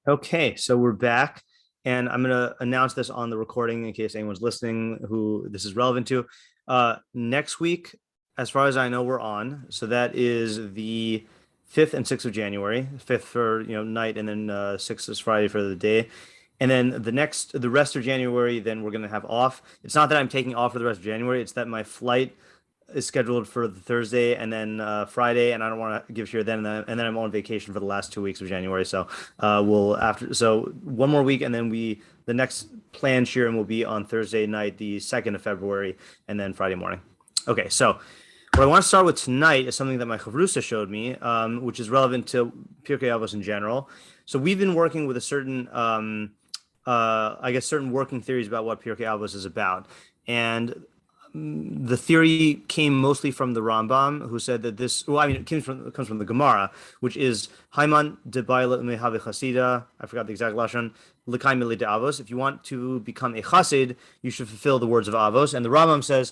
Okay, so we're back, and I'm going to announce this on the recording in case anyone's listening who this is relevant to. Next week, as far as I know, we're on. So that is the 5th and 6th of January. 5th for night, and then 6th is Friday for the day. And then the rest of January, then we're going to have off. It's not that I'm taking off for the rest of January. It's that my flight is scheduled for the Thursday and then Friday, and I don't want to give shiur then, and then I'm on vacation for the last 2 weeks of January. So one more week, and then the next planned shiur will be on Thursday night, the 2nd of February, and then Friday morning. Okay, so what I want to start with tonight is something that my chavrusa showed me, which is relevant to Pirkei Avos in general. So we've been working with a certain, certain working theories about what Pirkei Avos is about, and the theory came mostly from the Rambam, who said that it comes from the Gemara, which is Haiman de Baila Mehave Chasida. I forgot the exact lashon. L'kai mili de Avos. If you want to become a Chassid, you should fulfill the words of Avos. And the Rambam says,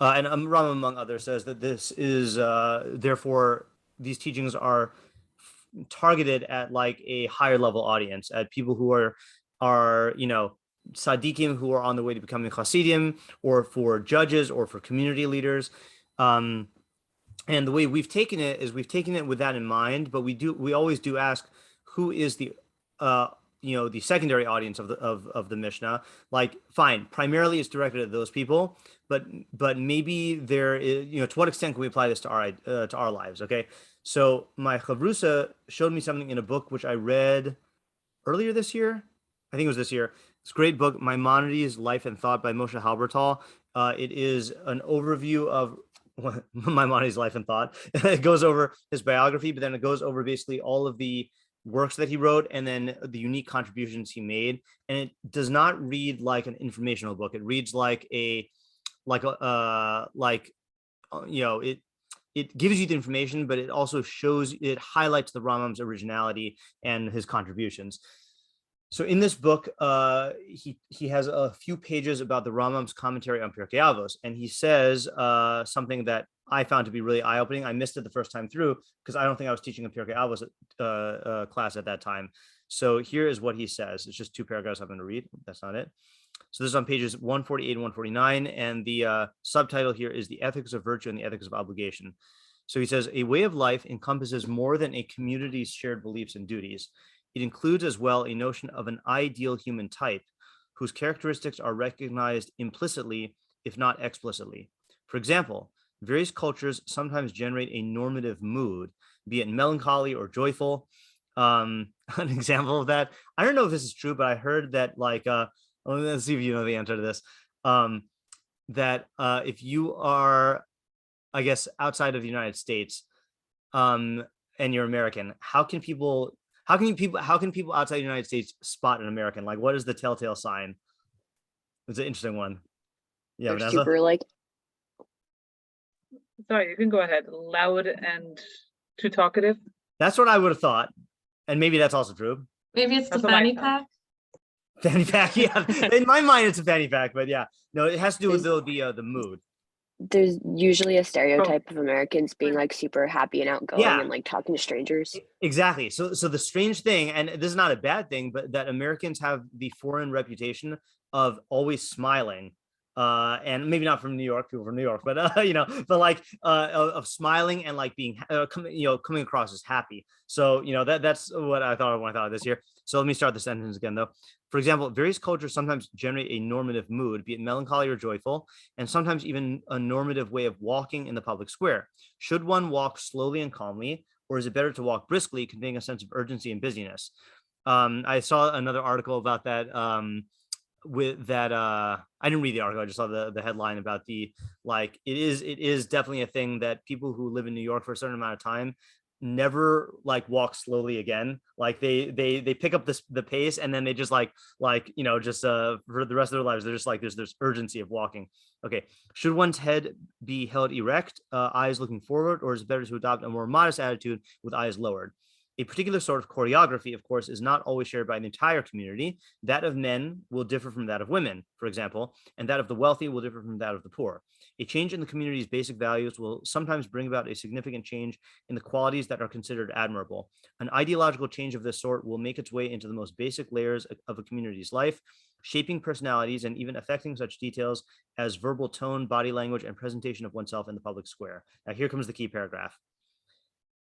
and Rambam among others says that this is therefore these teachings are targeted at like a higher level audience, at people who are tzaddikim who are on the way to becoming chassidim, or for judges, or for community leaders. And the way we've taken it is we've taken it with that in mind, but we always do ask who is the the secondary audience of the mishnah. Like, fine, primarily it's directed at those people, but maybe there is, to what extent can we apply this to our lives? Okay, so my chavrusa showed me something in a book which I read earlier this year. I think it was this year. It's a great book, Maimonides, Life and Thought by Moshe Halbertal. It is an overview of Maimonides' life and thought. It goes over his biography, but then it goes over basically all of the works that he wrote and then the unique contributions he made. And it does not read like an informational book. It reads it gives you the information, but it also it highlights the Rambam's originality and his contributions. So in this book, he has a few pages about the Rambam's commentary on Pirkei Avos, and he says something that I found to be really eye-opening. I missed it the first time through because I don't think I was teaching a Pirkei Avos class at that time. So here is what he says. It's just 2 paragraphs I'm going to read. That's not it. So this is on pages 148 and 149, and the subtitle here is The Ethics of Virtue and the Ethics of Obligation. So he says, a way of life encompasses more than a community's shared beliefs and duties. It includes as well a notion of an ideal human type whose characteristics are recognized implicitly, if not explicitly. For example, various cultures sometimes generate a normative mood, be it melancholy or joyful. An example of that, I don't know if this is true, but I heard that let's see if you know the answer to this, that if you are, I guess, outside of the United States, and you're American, how can people outside the United States spot an American? Like, what is the telltale sign? It's an interesting one. Yeah, They're Vanessa? super Sorry, you can go ahead. Loud and too talkative. That's what I would have thought, and maybe that's also true. Maybe it's the fanny pack. Fanny pack, yeah. In my mind, it's a fanny pack, but yeah, no, it has to do with the mood. There's usually a stereotype of Americans being like super happy and outgoing and like talking to strangers. Exactly. So the strange thing, and this is not a bad thing, but that Americans have the foreign reputation of always smiling. And maybe not from New York, people from New York, but of smiling and like being, coming across as happy. So that's what I thought when I thought of this here. So let me start the sentence again, though. For example, various cultures sometimes generate a normative mood, be it melancholy or joyful, and sometimes even a normative way of walking in the public square. Should one walk slowly and calmly, or is it better to walk briskly, conveying a sense of urgency and busyness? I saw another article about that. I didn't read the article. I just saw the headline about it is definitely a thing that people who live in New York for a certain amount of time never walk slowly again. Like they pick up the pace, and then they just for the rest of their lives, they're just like there's urgency of walking. Okay, should one's head be held erect, eyes looking forward, or is it better to adopt a more modest attitude with eyes lowered? A particular sort of choreography, of course, is not always shared by the entire community. That of men will differ from that of women, for example, and that of the wealthy will differ from that of the poor. A change in the community's basic values will sometimes bring about a significant change in the qualities that are considered admirable. An ideological change of this sort will make its way into the most basic layers of a community's life, shaping personalities and even affecting such details as verbal tone, body language, and presentation of oneself in the public square. Now, here comes the key paragraph.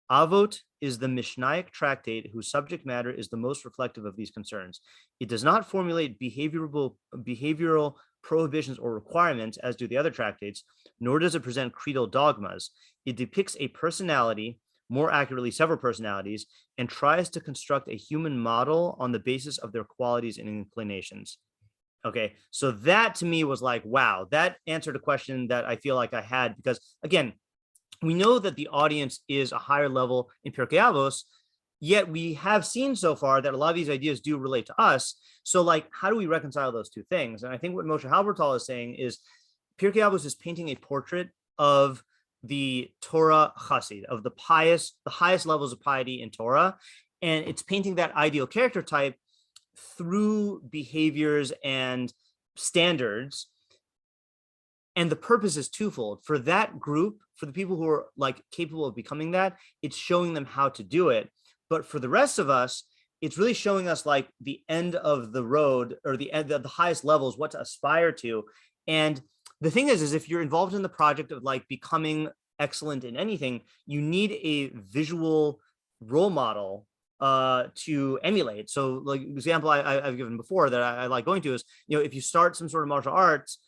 Avot is the Mishnaic tractate whose subject matter is the most reflective of these concerns. It does not formulate behavioral prohibitions or requirements, as do the other tractates, nor does it present creedal dogmas. It depicts a personality, more accurately several personalities, and tries to construct a human model on the basis of their qualities and inclinations. Okay, so that to me was like, wow, that answered a question that I feel like I had, because again, we know that the audience is a higher level in Pirkei Avos, yet we have seen so far that a lot of these ideas do relate to us. So like, how do we reconcile those two things? And I think what Moshe Halbertal is saying is Pirkei Avos is painting a portrait of the Torah chassid, of the highest levels of piety in Torah. And it's painting that ideal character type through behaviors and standards. And the purpose is twofold. For that group, for the people who are like capable of becoming that, it's showing them how to do it. But for the rest of us, it's really showing us like the end of the road, or the end of the highest levels, what to aspire to. And the thing is if you're involved in the project of like becoming excellent in anything, you need a visual role model to emulate. So like example I've given before that I like going to is, if you start some sort of martial arts,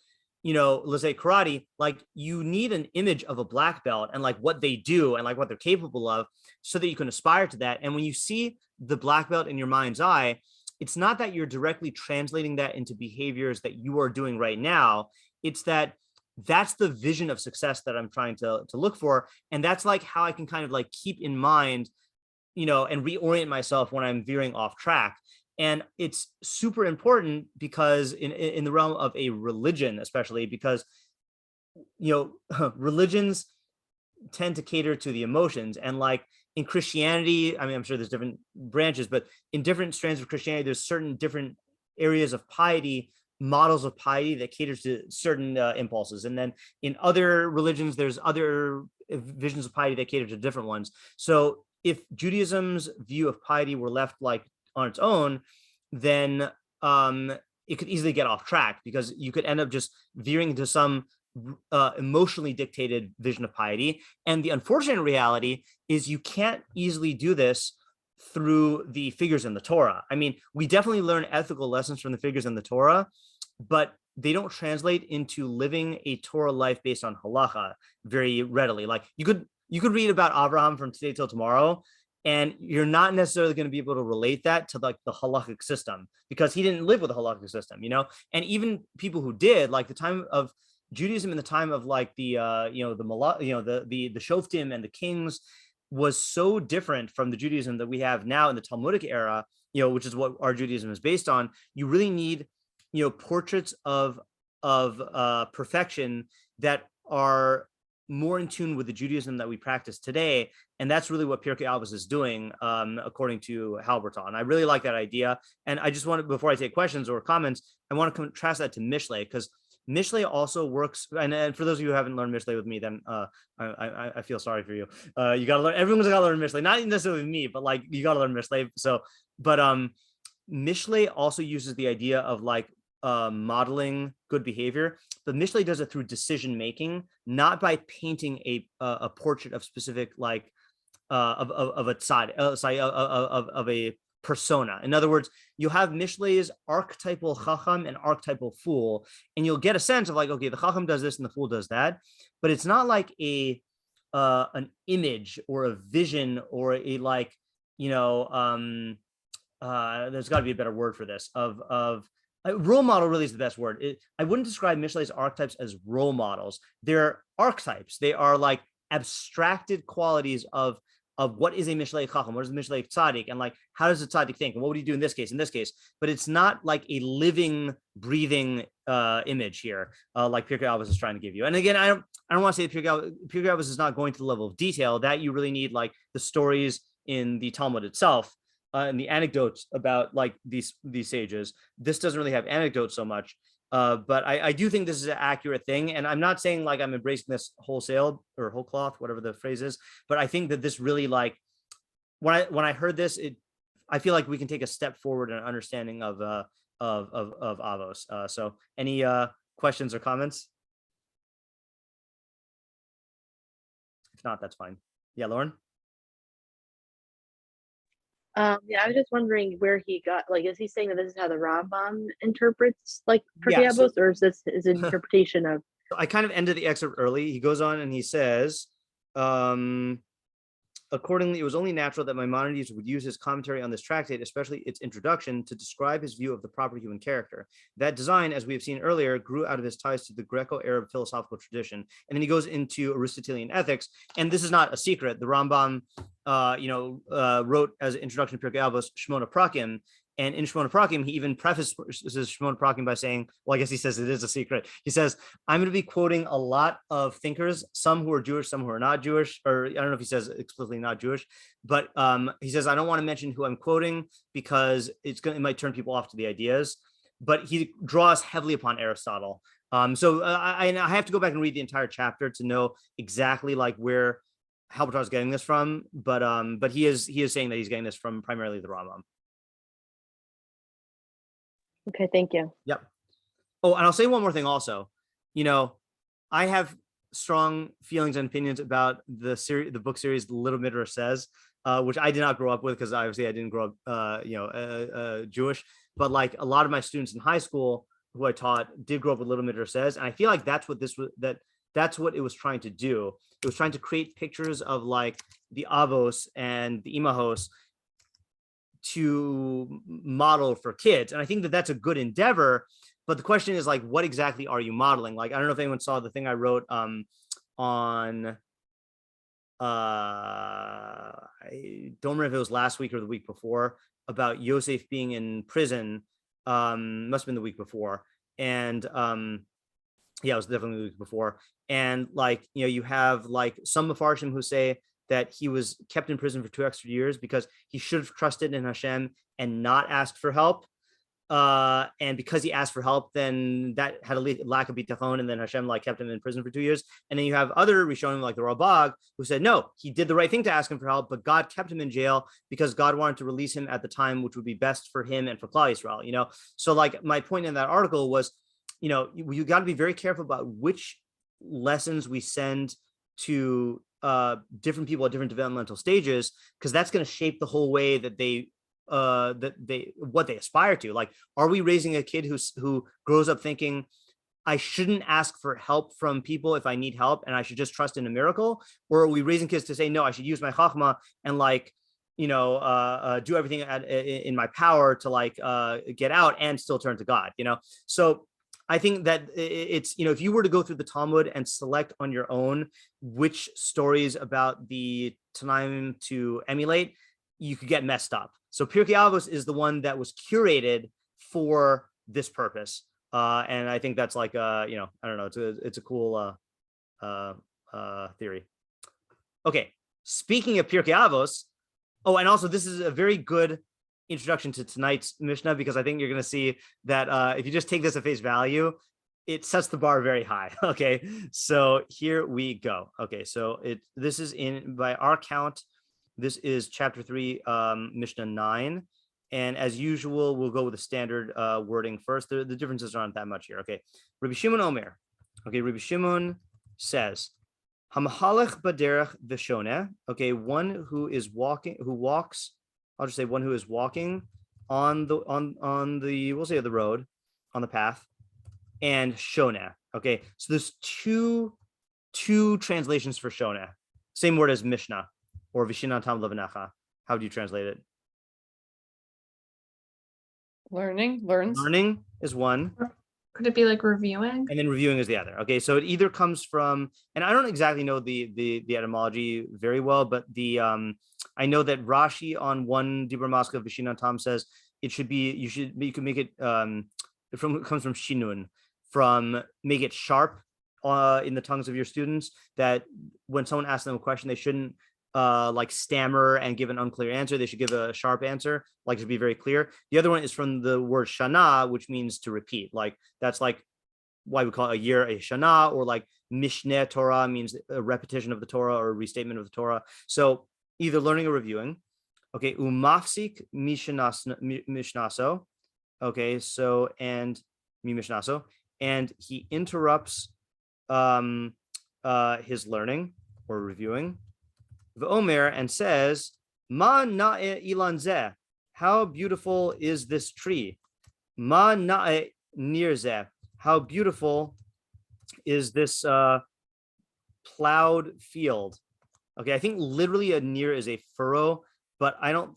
let's say karate, like you need an image of a black belt and like what they do and like what they're capable of so that you can aspire to that. And when you see the black belt in your mind's eye, it's not that you're directly translating that into behaviors that you are doing right now. It's that's the vision of success that I'm trying to look for. And that's like how I can kind of like keep in mind, and reorient myself when I'm veering off track. And it's super important because in the realm of a religion, especially because, religions tend to cater to the emotions. And like in Christianity, I mean, I'm sure there's different branches, but in different strands of Christianity, there's certain different areas of piety, models of piety that caters to certain impulses. And then in other religions, there's other visions of piety that cater to different ones. So if Judaism's view of piety were left like on its own, then it could easily get off track, because you could end up just veering into some emotionally dictated vision of piety. And the unfortunate reality is you can't easily do this through the figures in the Torah. I mean, we definitely learn ethical lessons from the figures in the Torah, but they don't translate into living a Torah life based on halacha very readily. Like you could read about Abraham from today till tomorrow, and you're not necessarily going to be able to relate that to like the halakhic system, because he didn't live with a halakhic system, and even people who did, like the time of Judaism in the time of like the Shoftim and the kings was so different from the Judaism that we have now in the Talmudic era, which is what our Judaism is based on. You really need, portraits of perfection that are more in tune with the Judaism that we practice today. And that's really what Pirkei Avos is doing, according to Halbertal. And I really like that idea. And I just wanted, before I take questions or comments, I want to contrast that to Mishlei, because Mishlei also works. And for those of you who haven't learned Mishlei with me, then I feel sorry for you. You got to learn, everyone's got to learn Mishlei, not necessarily me, but like you got to learn Mishlei. So, but Mishlei also uses the idea of like modeling good behavior, but Mishlei does it through decision making, not by painting a portrait of specific like of a tzad, of a persona. In other words, you have Mishlei's archetypal chacham and archetypal fool, and you'll get a sense of like, okay, the chacham does this and the fool does that, but it's not like an image or a vision or a like, there's got to be a better word for this, of role model really is the best word. I wouldn't describe Mishlei's archetypes as role models. They're archetypes. They are like abstracted qualities of what is a Mishlei Chacham, what is a Mishlei Tzaddik, and like how does a Tzaddik think, and what would he do in this case, but it's not like a living, breathing image here, like Pirkei Avos is trying to give you. And again, I don't want to say Pirkei Avos is not going to the level of detail that you really need, like the stories in the Talmud itself, and the anecdotes about like these sages. This doesn't really have anecdotes so much. But I do think this is an accurate thing. And I'm not saying like I'm embracing this wholesale or whole cloth, whatever the phrase is, but I think that this really like, when I heard this, I feel like we can take a step forward in understanding of Avos. So any questions or comments? If not, that's fine. Yeah, Lauren? Yeah, I was just wondering where he got, like, is he saying that this is how the Rambam interprets like Pirkei Avos, or is this his interpretation of? I kind of ended the excerpt early. He goes on and he says, accordingly, it was only natural that Maimonides would use his commentary on this tractate, especially its introduction, to describe his view of the proper human character. That design, as we have seen earlier, grew out of his ties to the Greco-Arab philosophical tradition. And then he goes into Aristotelian ethics. And this is not a secret. The Rambam, wrote as an introduction to Pirkei Avos, Shmona Prakim. And in Shmona Prakim, he even prefaces Shmona Prakim by saying, well, I guess he says it is a secret. He says, I'm going to be quoting a lot of thinkers, some who are Jewish, some who are not Jewish, or I don't know if he says explicitly not Jewish, but he says, I don't want to mention who I'm quoting because it might turn people off to the ideas. But he draws heavily upon Aristotle. So I have to go back and read the entire chapter to know exactly like where Halbertal is getting this from. But he is saying that he's getting this from primarily the Rambam. Okay, thank you. Yep. Oh, and I'll say one more thing also. I have strong feelings and opinions about the book series The Little Midrash Says, which I did not grow up with because obviously I didn't grow up Jewish, but like a lot of my students in high school who I taught did grow up with Little Midrash Says, and I feel like that's what that's what it was trying to do. It was trying to create pictures of like the Avos and the Imahos to model for kids. And I think that that's a good endeavor, but the question is like, what exactly are you modeling? Like, I don't know if anyone saw the thing I wrote on, I don't remember if it was last week or the week before, about Yosef being in prison. Must have been the week before. And yeah, it was definitely the week before. And like, you have like some Mefarshim who say that he was kept in prison for 2 extra years because he should have trusted in Hashem and not asked for help. And because he asked for help, then that had a lack of bitachon, and then Hashem like kept him in prison for 2 years. And then you have other Rishonim like the Rabag who said, no, he did the right thing to ask him for help, but God kept him in jail because God wanted to release him at the time, which would be best for him and for Klal Yisrael, So like my point in that article was, you got to be very careful about which lessons we send to different people at different developmental stages, because that's going to shape the whole way that what they aspire to. Like, are we raising a kid who grows up thinking I shouldn't ask for help from people if I need help and I should just trust in a miracle? Or are we raising kids to say, no, I should use my chachma and like, do everything in my power to like get out and still turn to God, So I think that it's, if you were to go through the Talmud and select on your own which stories about the Tanaim to emulate, you could get messed up. So Pirkei Avos is the one that was curated for this purpose. And I think that's like, I don't know, it's a cool theory. Okay, speaking of Pirkei Avos, and also this is a very good introduction to tonight's mishnah, because I think you're going to see that if you just take this at face value, it sets the bar very high. Okay, so here we go. Okay, so this is by our count, this is chapter 3, mishnah 9, and as usual, we'll go with the standard wording first. The differences aren't that much here. Okay, Rabbi Shimon Omer. Okay, Rabbi Shimon says, Hamahalech baderech v'shoneh. Okay, one who walks. I'll just say one who is walking on the we'll say the road, on the path, and shoneh. Okay, so there's two translations for shoneh. Same word as mishnah or vishinantam levanecha. How do you translate it? Learns. Learning is one. Could it be like reviewing? And then reviewing is the other. Okay, so it either comes from, and I don't exactly know the etymology very well, but I know that Rashi on one Dibur Maska Vishinantam says it should be, you can make it it comes from shinun, from make it sharp in the tongues of your students, that when someone asks them a question, they shouldn't like stammer and give an unclear answer. They should give a sharp answer, like to be very clear. The other one is from the word shana, which means to repeat. Like that's like why we call it a year a shana, or like mishnah Torah means a repetition of the Torah or a restatement of the Torah. So either learning or reviewing. Okay, umafsik mishnaso. Okay, so and mi mishnaso, and he interrupts his learning or reviewing. V'omer, and says, Ma na'e ilan zeh, how beautiful is this tree? Ma na'e nir zeh, how beautiful is this plowed field? Okay, I think literally a nir is a furrow, but I don't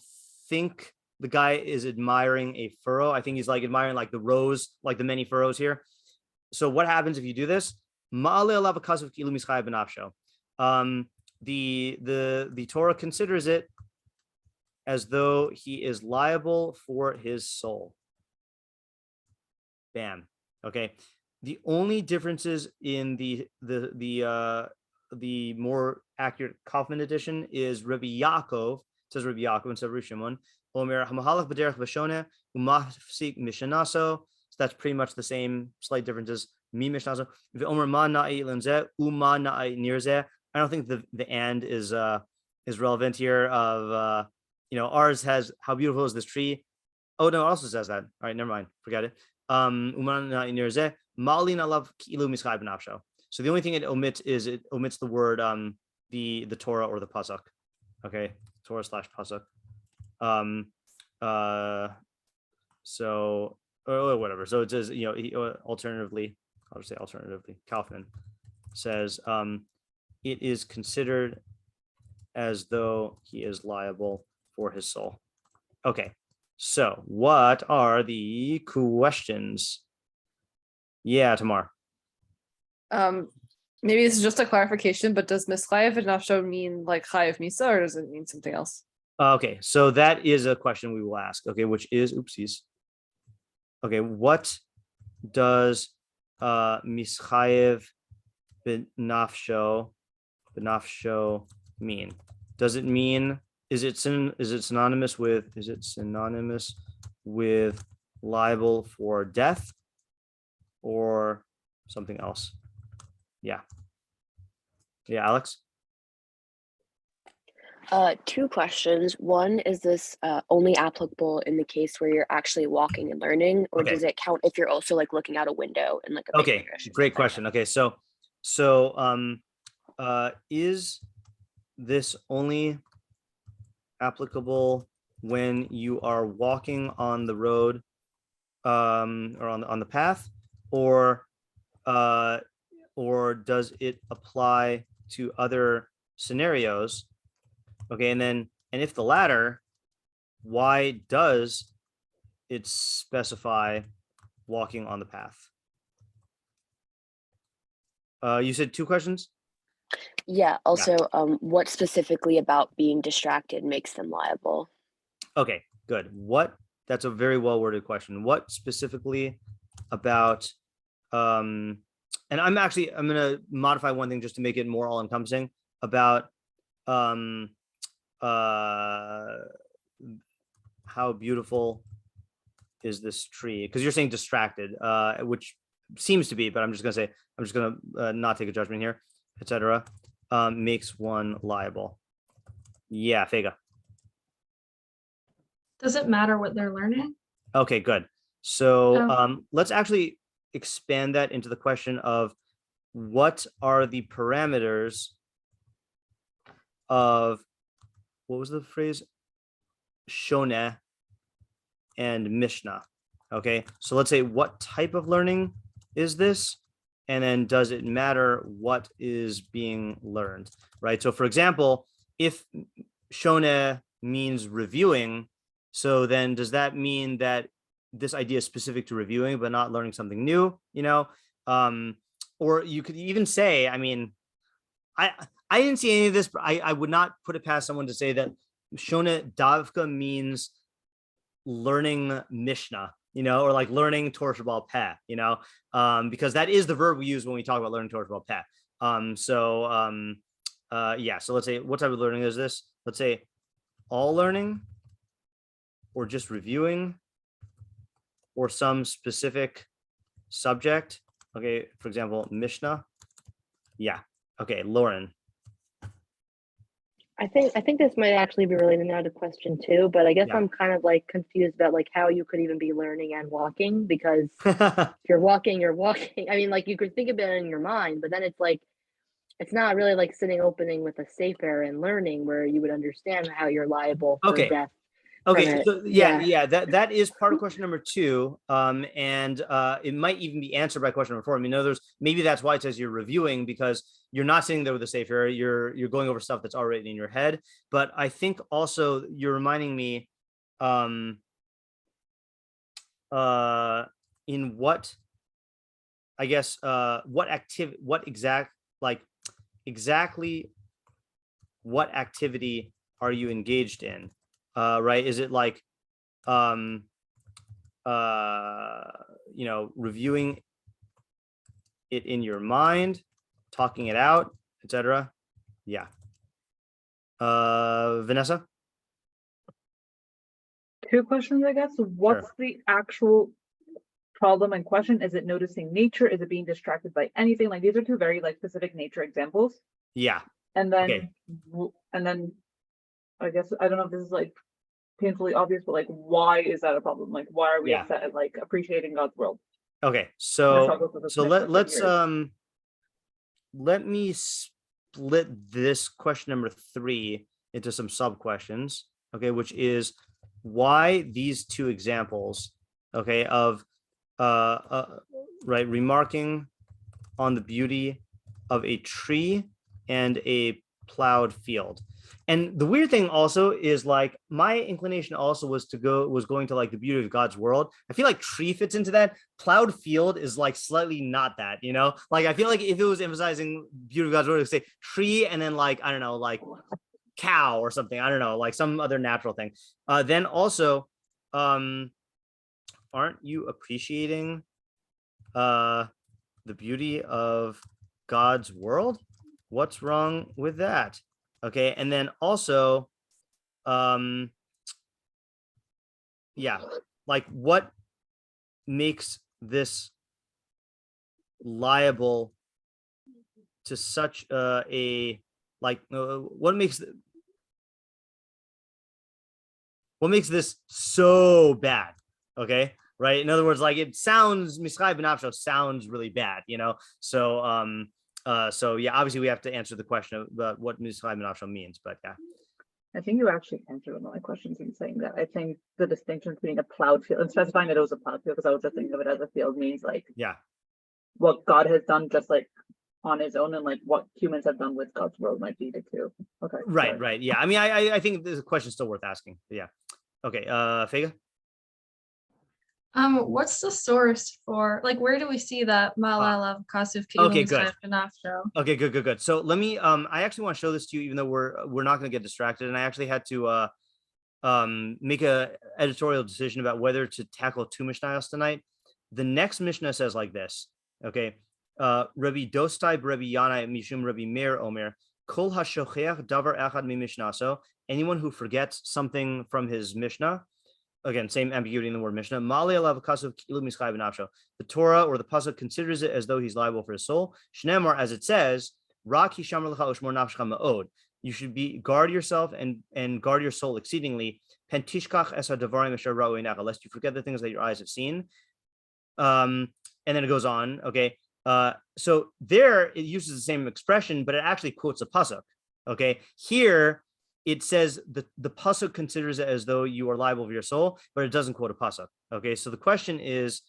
think the guy is admiring a furrow. I think he's like admiring like the rows, like the many furrows here. So what happens if you do this? The Torah considers it as though he is liable for his soul. Bam. Okay. The only differences in the more accurate Kaufman edition is Rabbi Yaakov, it says Rabbi Yaakov instead of Rabbi Shimon. Omer hamahalach b'derech v'shoneh umafsik mishanaso. So that's pretty much the same, slight differences. Mi mishnaso. V'omer ma na'i lenzeh uma na'i nirzeh. I don't think the and is relevant here. Of ours has how beautiful is this tree. Oh no, it also says that. All right, never mind. Forget it. So the only thing it omits is it omits the word the Torah or the pasuk. Okay, Torah / pasuk. So or whatever. So it says alternatively, I'll just say alternatively. Kaufman says it is considered as though he is liable for his soul. Okay. So what are the questions? Yeah, Tamar. Maybe this is just a clarification, but does mischayev v'nafsho mean like chayev misa, or does it mean something else? Okay, so that is a question we will ask. Okay, which is oopsies. Okay, what does mischayev v'nafsho mean? Does it mean is it synonymous with liable for death or something else? Yeah, Alex. Two questions. One, is this only applicable in the case where you're actually walking and learning, or does it count if you're also like looking out a window and like a okay, great question. Okay, so is this only applicable when you are walking on the road or on the path, or does it apply to other scenarios? Okay, and if the latter, why does it specify walking on the path? You said two questions? Yeah. Also, what specifically about being distracted makes them liable? Okay, good. That's a very well worded question. What specifically about and I'm going to modify one thing just to make it more all encompassing about how beautiful is this tree? Because you're saying distracted, which seems to be, but I'm just going to not take a judgment here, etc. Makes one liable. Yeah, Fega. Does it matter what they're learning? Okay, good. So let's actually expand that into the question of what are the parameters of, what was the phrase? Shoneh and mishnah. Okay, so let's say what type of learning is this? And then does it matter what is being learned, right? So for example, if shoneh means reviewing, so then does that mean that this idea is specific to reviewing but not learning something new, or you could even say, I mean, I didn't see any of this, but I would not put it past someone to say that shoneh davka means learning mishnah, or like learning Torah Shabbal Peh, because that is the verb we use when we talk about learning Torah Shabbal Peh. Yeah, so let's say, what type of learning is this? Let's say all learning, or just reviewing, or some specific subject. Okay, for example, mishnah. Yeah. Okay, Lauren. I think this might actually be related now to question 2, but I guess Yeah. I'm kind of like confused about like how you could even be learning and walking, because if you're walking, you're walking. I mean, like you could think about it in your mind, but then it's like it's not really like sitting opening with a sefer and learning where you would understand how you're liable for Okay. death. Okay, it. so yeah, that is part of question number 2, and it might even be answered by question number 4. I mean, maybe that's why it says you're reviewing, because you're not sitting there with a sefer, you're going over stuff that's already in your head. But I think also you're reminding me, in what, I guess, exactly what activity are you engaged in? Right? Is it like, reviewing it in your mind, talking it out, etc.? Yeah. Vanessa? 2 questions, I guess. What's the actual problem and question? Is it noticing nature? Is it being distracted by anything? Like, these are 2 very like specific nature examples. Yeah. And then, Okay. I guess, I don't know if this is like painfully obvious, but like, why is that a problem? Like, why are we upset at like appreciating God's world? Okay, so let me split this question number 3 into some sub questions, okay, which is why these 2 examples, okay, of right, remarking on the beauty of a tree and a plowed field. And the weird thing also is, like, my inclination also was going to like the beauty of God's world. I feel like tree fits into that. Plowed field is like slightly not that, like I feel like if it was emphasizing beauty of God's world, it would say tree and then like, I don't know, like cow or something. I don't know, like some other natural thing. Then also, aren't you appreciating the beauty of God's world? What's wrong with that? Okay, and then also, yeah, like what makes this liable to such what makes this so bad? Okay, right? In other words, like it sounds, Mischai Benafsho sounds really bad, So so yeah, obviously we have to answer the question about what Mischai Benafsho means, but yeah. I think you actually answered one of my questions in saying that. I think the distinction between a plowed field and specifying that it was a plowed field, because I was just thinking of it as a field, means like what God has done just like on his own, and like what humans have done with God's world might be the 2. Okay. Right. Yeah. I mean, I think this question is still worth asking. Yeah. Okay. Fega? What's the source for, like, where do we see that Okay, good. Okay, good. So let me I actually want to show this to you, even though we're not going to get distracted, and I actually had to make a editorial decision about whether to tackle 2 mishnahs tonight. The next mishnah says like this, okay? Rabbi Dostai Rabbi Yona mishum Rabbi Meir Omer kol hashocheach davar echad mi mishnaso, anyone who forgets something from his mishnah. Again, same ambiguity in the word mishnah. The Torah or the pasuk considers it as though he's liable for his soul. Shneimar, as it says, you should guard yourself and guard your soul exceedingly. Lest you forget the things that your eyes have seen. And then it goes on. Okay. So there it uses the same expression, but it actually quotes a pasuk. Okay. Here it says the pasuk considers it as though you are liable for your soul, but it doesn't quote a pasuk. Okay, so the question is,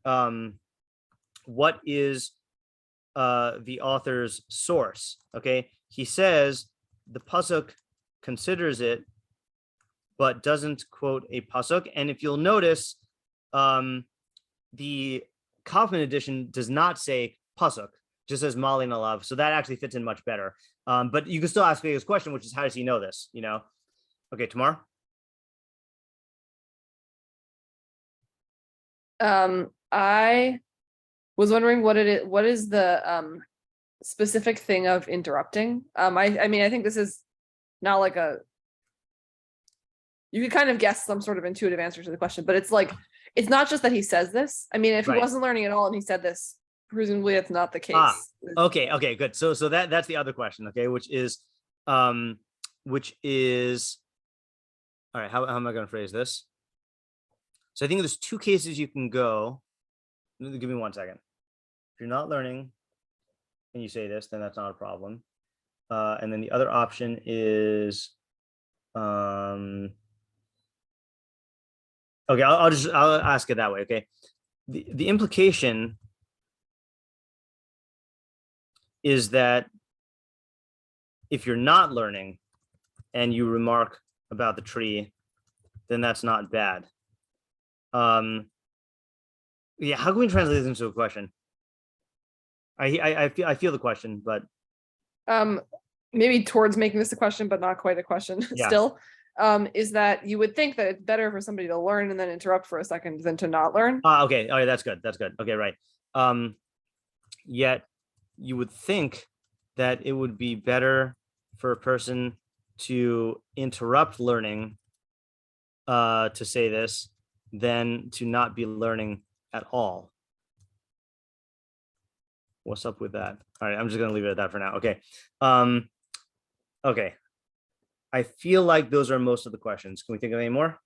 what is the author's source? Okay, he says the pasuk considers it, but doesn't quote a pasuk. And if you'll notice, the Kaufman edition does not say pasuk, just says Malin Alav. So that actually fits in much better. But you can still ask me this question, which is, how does he know this? Okay, Tamar. I was wondering what is the specific thing of interrupting. I mean, I think this is not like you could kind of guess some sort of intuitive answer to the question, but it's like, it's not just that he says this. I mean, if he wasn't learning at all and he said this, presumably it's not the case. Okay, good. So that's the other question, okay, which is, all right, how am I going to phrase this? So I think there's two cases you can go. Give me 1 second. If you're not learning and you say this, then that's not a problem. And then the other option is, okay, I'll ask it that way. Okay. The implication is that if you're not learning and you remark about the tree, then that's not bad. Yeah, how can we translate this into a question? I feel the question, but maybe towards making this a question, but not quite a question still. Is that you would think that it's better for somebody to learn and then interrupt for a second than to not learn. Okay. All right, that's good. Okay, right. Yet you would think that it would be better for a person to interrupt learning to say this than to not be learning at all. What's up with that? All right, I'm just gonna leave it at that for now. Okay. Okay. I feel like those are most of the questions. Can we think of any more?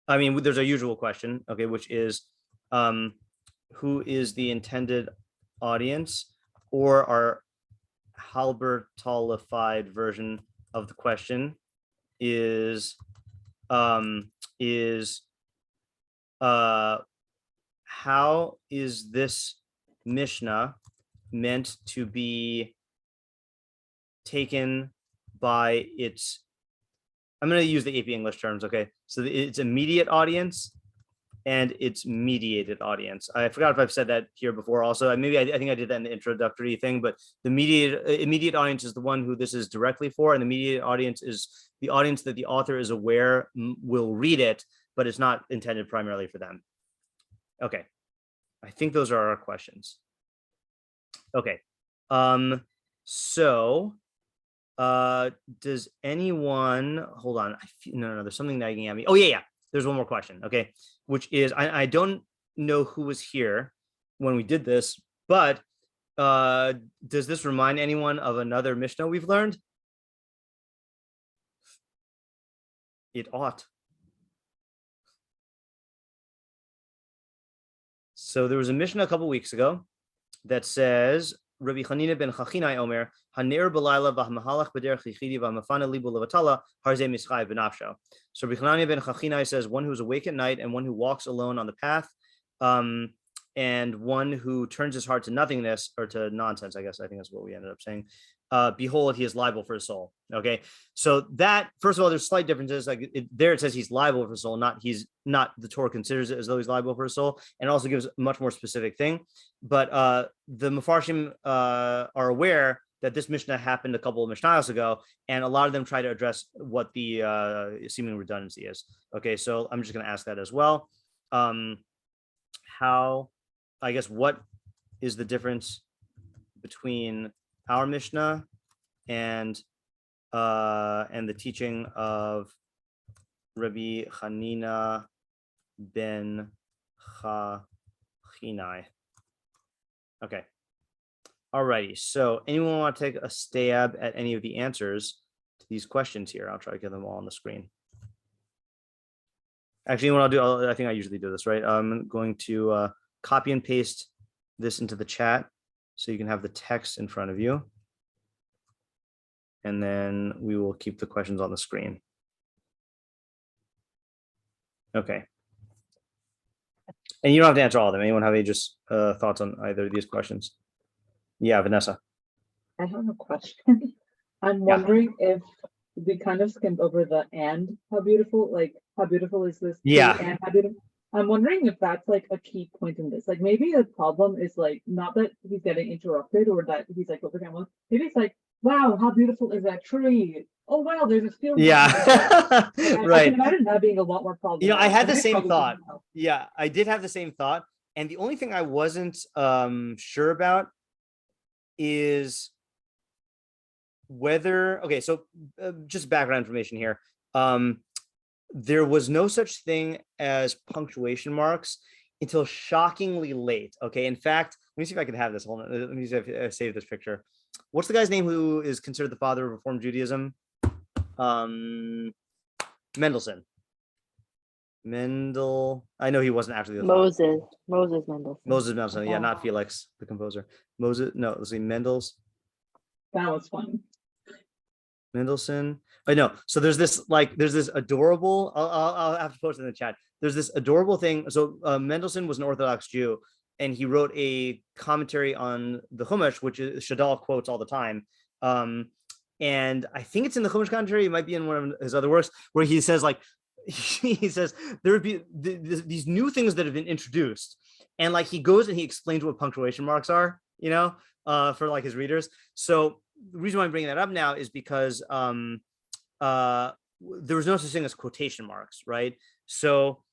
I mean, there's a usual question, okay, which is who is the intended audience, or our Halbertalified version of the question is how is this mishnah meant to be taken by its, I'm going to use the AP English terms, okay? So its immediate audience and its mediated audience. I forgot if I've said that here before also. I think I did that in the introductory thing, but the immediate audience is the one who this is directly for, and the mediated audience is the audience that the author is aware will read it, but it's not intended primarily for them. Okay, I think those are our questions. Okay, so does anyone, hold on, no, there's something nagging at me. Oh yeah, there's one more question, okay, which is, I don't know who was here when we did this, but does this remind anyone of another mishnah we've learned? It ought. So there was a mishnah a couple weeks ago that says, Rabbi Chanina ben Chachinai Omer, Haner Balayla v'hamahalach b'derech yichidi v'hamafana libu levatala harzeh mischai b'nafsho. So Rabbi Chanina ben Chachinai says one who is awake at night and one who walks alone on the path, and one who turns his heart to nothingness or to nonsense. I think that's what we ended up saying. Behold, he is liable for his soul. Okay, so that, first of all, there's slight differences. Like there it says he's liable for his soul, he's not the Torah considers it as though he's liable for his soul, and also gives a much more specific thing. But the Mefarshim are aware that this mishnah happened a couple of mishnahs ago, and a lot of them try to address what the seeming redundancy is. Okay, so I'm just going to ask that as well. What is the difference between our mishnah and the teaching of Rabbi Chanina ben Chachinai? Okay. Alrighty. So anyone want to take a stab at any of the answers to these questions here? I'll try to get them all on the screen. Actually, what I'll do, I think I usually do this, right? I'm going to copy and paste this into the chat so you can have the text in front of you. And then we will keep the questions on the screen. Okay. And you don't have to answer all of them. Anyone have any just thoughts on either of these questions? Yeah, Vanessa. I have a question. I'm wondering if we kind of skimmed over the and how beautiful is this? Yeah. And how beautiful. I'm wondering if that's like a key point in this. Like maybe the problem is like not that he's getting interrupted or that he's like over camera. Maybe it's like, wow, how beautiful is that tree? Oh wow, there's a field. Yeah. Right. I can imagine that being a lot more problem. I had the same thought. Yeah, I did have the same thought. And the only thing I wasn't sure about is whether, okay, so just background information here. There was no such thing as punctuation marks until shockingly late. Okay, in fact, let me see if I can have this. Hold on, let me see if I save this picture. What's the guy's name who is considered the father of Reform Judaism? Mendelssohn. I know he wasn't actually the Moses father. Moses Mendelssohn, yeah, not Felix, the composer. Let's see, That was fun. Mendelssohn. I know. So there's this adorable. I'll have to post it in the chat. There's this adorable thing. So Mendelssohn was an Orthodox Jew, and he wrote a commentary on the Chumash, which Shadal quotes all the time. And I think it's in the Chumash commentary. It might be in one of his other works, where he says he says there would be these new things that have been introduced, and like he goes and he explains what punctuation marks are, for like his readers. So the reason why I'm bringing that up now is because there was no such thing as quotation marks, right? So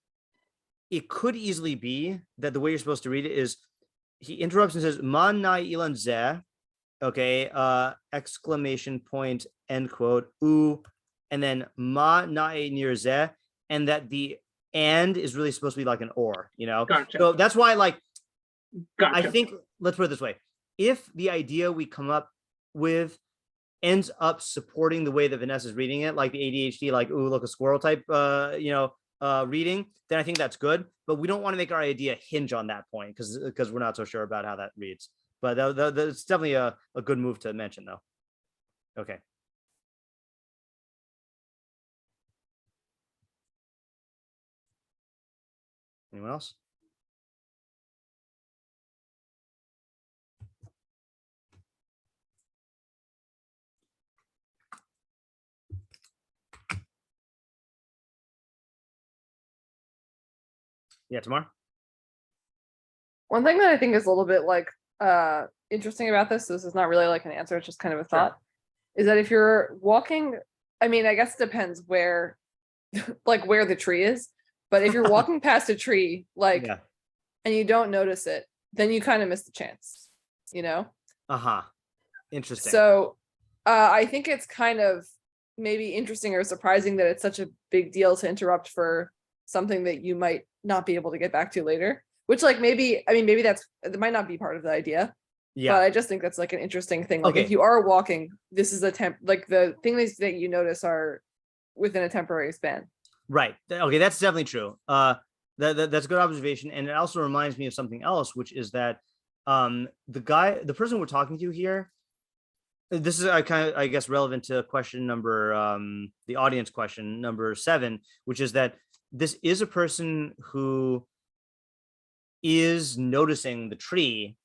it could easily be that the way you're supposed to read it is he interrupts and says "Man nai ilan zeh," okay, exclamation point, end quote, and then "ma nai nir zeh," and that the "and" is really supposed to be like an "or," Gotcha. So that's why, Gotcha. I think, let's put it this way: if the idea we come up with ends up supporting the way that Vanessa's reading it, like the ADHD, like "ooh, look, a squirrel" type, reading, then I think that's good. But we don't want to make our idea hinge on that point because we're not so sure about how that reads. But that's definitely a good move to mention, though. Okay. Anyone else? Yeah, Tamar? One thing that I think is a little bit interesting about this is not really like an answer, it's just kind of a thought, is that if you're walking, I mean, I guess it depends where where the tree is, but if you're walking past a tree and you don't notice it, then you kind of miss the chance, Interesting. So I think it's kind of maybe interesting or surprising that it's such a big deal to interrupt for something that you might not be able to get back to later, which maybe it might not be part of the idea. Yeah, but I just think that's an interesting thing. If you are walking, this is the things that you notice are within a temporary span. Right. Okay, that's definitely true. That's a good observation, and it also reminds me of something else, which is that the person we're talking to here, this is I guess relevant to question number the audience question number 7, which is that this is a person who is noticing the tree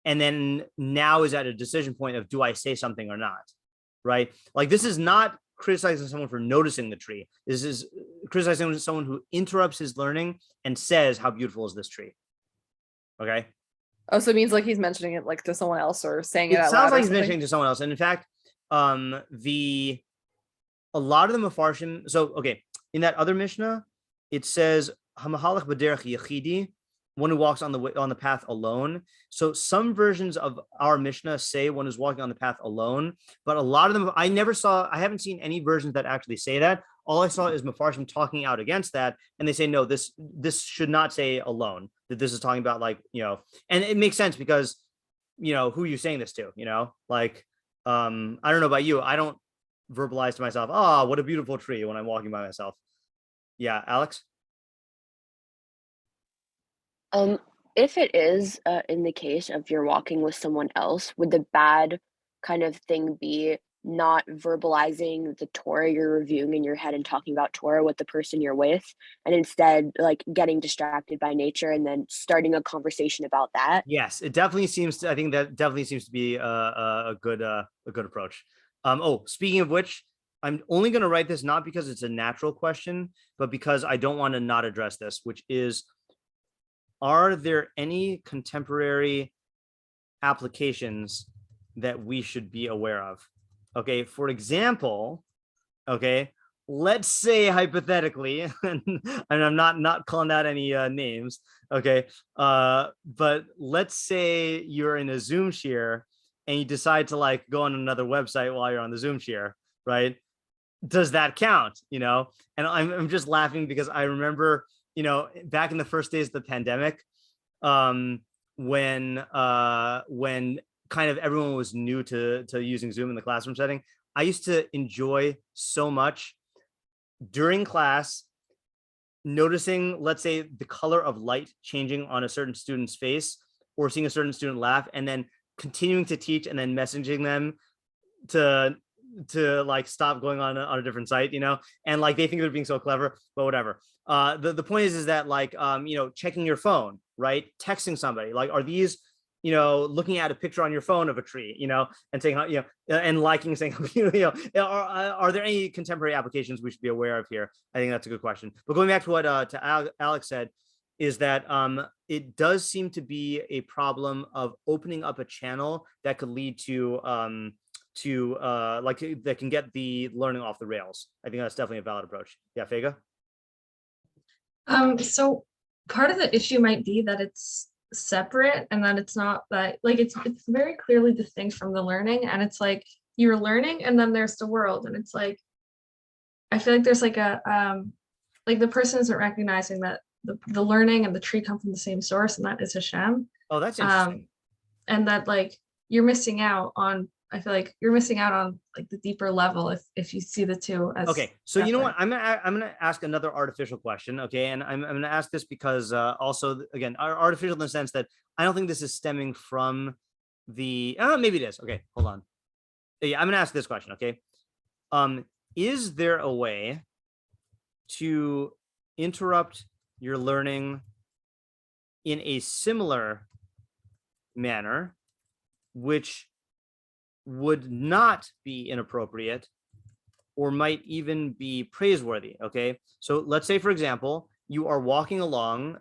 and then now is at a decision point of, do I say something or not? Right? This is not criticizing someone for noticing the tree. This is criticizing someone who interrupts his learning and says, how beautiful is this tree? Okay. Oh, so it means he's mentioning it to someone else or saying it out loud. It sounds like he's mentioning to someone else. And in fact, a lot of the Mefarshim, so okay, in that other mishnah, it says Hamahalach b'derech yachidi, one who walks on the path alone. So some versions of our mishnah say one is walking on the path alone, but a lot of them I haven't seen any versions that actually say that. All I saw is Mefarshim talking out against that, and they say no, this should not say alone. That this is talking about and it makes sense because who are you saying this to? I don't know about you, I don't verbalize to myself, what a beautiful tree when I'm walking by myself. Yeah, Alex? If it is in the case of you're walking with someone else, would the bad kind of thing be not verbalizing the Torah you're reviewing in your head and talking about Torah with the person you're with, and instead getting distracted by nature and then starting a conversation about that? Yes, it definitely seems to. I think that definitely seems to be a good approach. Speaking of which, I'm only going to write this not because it's a natural question, but because I don't want to not address this, which is, are there any contemporary applications that we should be aware of? Okay, for example, let's say hypothetically, and I'm not calling out any names, okay, but let's say you're in a Zoom shiur and you decide to like go on another website while you're on the Zoom shiur, right? Does that count? You know, and I'm just laughing because I remember, you know, back in the first days of the pandemic, when kind of everyone was new to using Zoom in the classroom setting, I used to enjoy so much during class noticing, let's say, the color of light changing on a certain student's face, or seeing a certain student laugh, and then continuing to teach and then messaging them to like stop going on a different site, you know, and like they think they're being so clever, but whatever. The point is that like, you know, checking your phone, right? Texting somebody, like, are these, you know, looking at a picture on your phone of a tree, you know, and saying, you know, and liking, saying, you know, are there any contemporary applications we should be aware of here? I think that's a good question. But going back to what Alex said, is that it does seem to be a problem of opening up a channel that could lead to like that can get the learning off the rails. I think that's definitely a valid approach. Yeah, Fega? So part of the issue might be that it's separate, and that it's not that, like, it's very clearly distinct from the learning, and it's like you're learning and then there's the world, and it's like I feel like there's like a like the person isn't recognizing that the learning and the tree come from the same source, and that is Hashem. Oh, that's interesting. And that like you're missing out on, I feel like you're missing out on like the deeper level if you see the two as okay. So separate. you know what, I'm gonna ask another artificial question, okay, and I'm gonna ask this because also again artificial in the sense that I don't think this is stemming from the maybe it is. Okay, hold on. Yeah, I'm gonna ask this question, okay. Is there a way to interrupt your learning in a similar manner which would not be inappropriate or might even be praiseworthy? Okay, so let's say, for example, you are walking along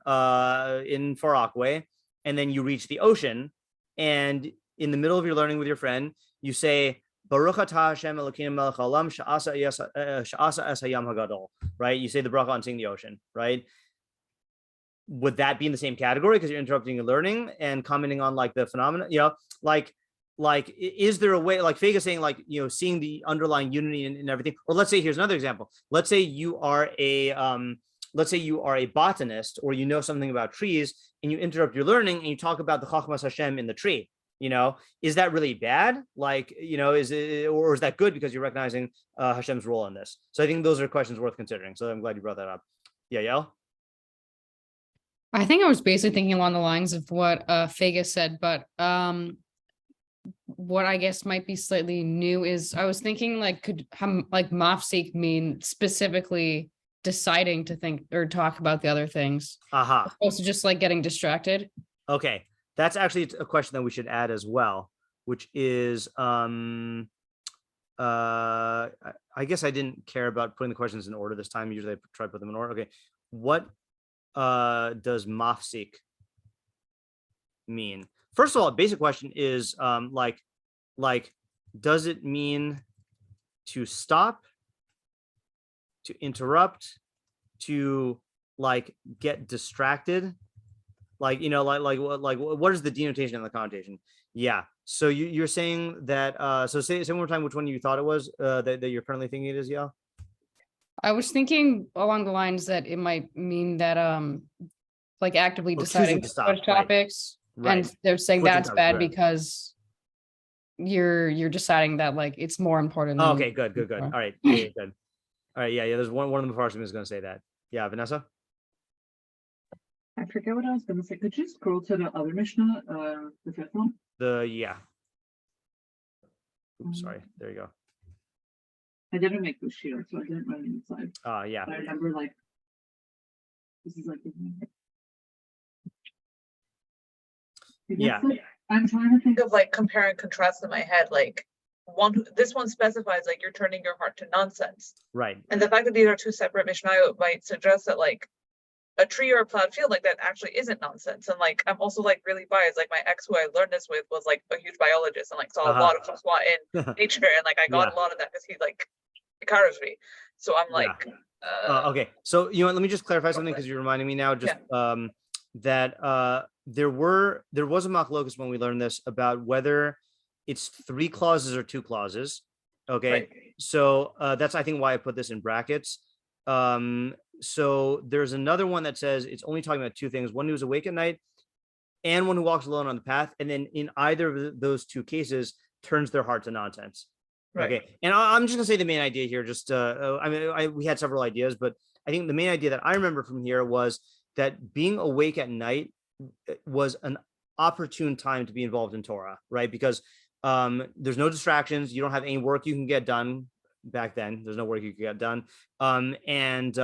in Far Rockaway, and then you reach the ocean, and in the middle of your learning with your friend, you say, Baruch atah Hashem Elokeinu melech haolam she'asa es hayam hagadol, right? You say the bracha on seeing the ocean, right? Would that be in the same category because you're interrupting your learning and commenting on like the phenomena? You know, like is there a way, like Fega saying, like, you know, seeing the underlying unity and everything? Or let's say, here's another example. Let's say you are a botanist, or you know something about trees, and you interrupt your learning and you talk about the Chachmas Hashem in the tree. You know, is that really bad? Like, you know, is it, or is that good because you're recognizing Hashem's role in this? So I think those are questions worth considering. So I'm glad you brought that up. Yeah, Yael? I think I was basically thinking along the lines of what Fega said, but what I guess might be slightly new is I was thinking like, could like mafsik mean specifically deciding to think or talk about the other things, opposed to just like getting distracted? Okay, that's actually a question that we should add as well, which is I guess I didn't care about putting the questions in order this time. Usually I try to put them in order. Okay, what does mafsik mean? First of all, a basic question is like does it mean to stop, to interrupt, to like get distracted? Like, you know, like what is the denotation and the connotation? Yeah. So you're saying that so say one more time which one you thought it was that you're currently thinking it is, yeah? I was thinking along the lines that it might mean that like actively deciding to switch topics, right. And they're saying switching that's bad, right. Because you're deciding that like it's more important. Oh, okay, good. All right, yeah, good. All right, yeah. There's one of the Mepharshim is going to say that. Yeah, Vanessa. I forget what I was going to say. Could you scroll to the other mishnah, the fifth one? Oops, sorry. There you go. I didn't make the shiur, so I didn't run inside. Yeah. But I remember like this is like yeah. Like, I'm trying to think of like compare and contrast in my head. Like this one specifies like you're turning your heart to nonsense. Right. And the fact that these are two separate mishnah might suggest that like a tree or a plowed field like that actually isn't nonsense. And like I'm also like really biased. Like my ex who I learned this with was like a huge biologist and like saw a lot of in nature, and like I got a lot of that because he like encouraged me. So I'm like, okay. So you know, let me just clarify something because you're reminding me now. Just that there was a machlokus when we learned this about whether it's 3 clauses or 2 clauses. Okay, right. So that's I think why I put this in brackets. So there's another one that says it's only talking about 2 things: one who's awake at night, and one who walks alone on the path. And then in either of those 2 cases, turns their heart to nonsense. Right. Okay, and I'm just gonna say the main idea here. Just I mean, we had several ideas, but I think the main idea that I remember from here was that being awake at night was an opportune time to be involved in Torah, right? Because there's no distractions. You don't have any work you can get done. Back then, there's no work you could get done, and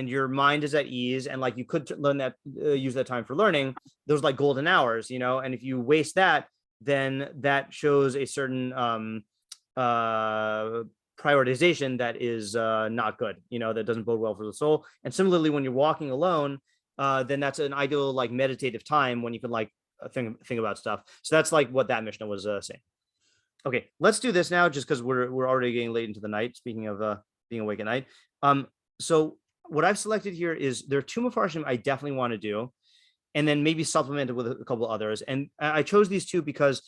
your mind is at ease, and like you could learn that, use that time for learning. Those like golden hours, you know. And if you waste that, then that shows a certain prioritization that is not good, you know, that doesn't bode well for the soul. And similarly, when you're walking alone, then that's an ideal like meditative time when you can like think about stuff. So that's like what that mishnah was saying. Okay, let's do this now, just because we're already getting late into the night. Speaking of being awake at night, so what I've selected here is there are 2 mafarshim I definitely want to do, and then maybe supplemented with a couple others. And I chose these 2 because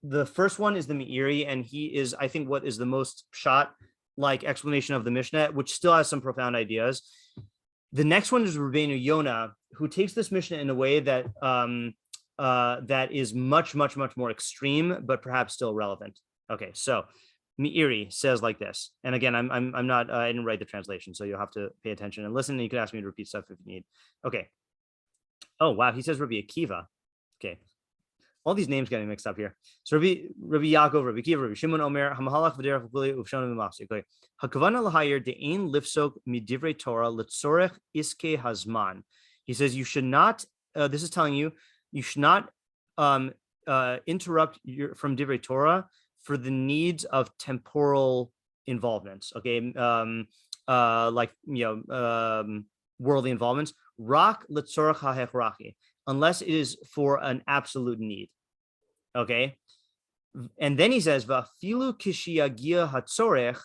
the first one is the Meiri, and he is, I think, what is the most shot like explanation of the Mishnah, which still has some profound ideas. The next one is Rabbeinu Yonah, who takes this Mishnah in a way that that is much more extreme, but perhaps still relevant. Okay, so Meiri says like this, and again, I'm not I didn't write the translation, so you'll have to pay attention and listen. And you can ask me to repeat stuff if you need. Okay. Oh wow, he says Rabbi Akiva. Okay. All these names getting mixed up here. So Rabbi Yaakov, Rabbi Akiva, Rabbi Shimon Omer, Hamahalach v'derech v'kuli uvshonim v'mafsik. Okay. Hakavana l'hayir de'ein lifsok midivrei Torah l'tzorech iske hazman. He says you should not. This is telling you should not interrupt from divrei Torah for the needs of temporal involvements. Okay, like worldly involvements. Rak l'tzorech ha'hechrachi, unless it is for an absolute need. Okay, and then he says va'afilu kishiyagia hatzorech.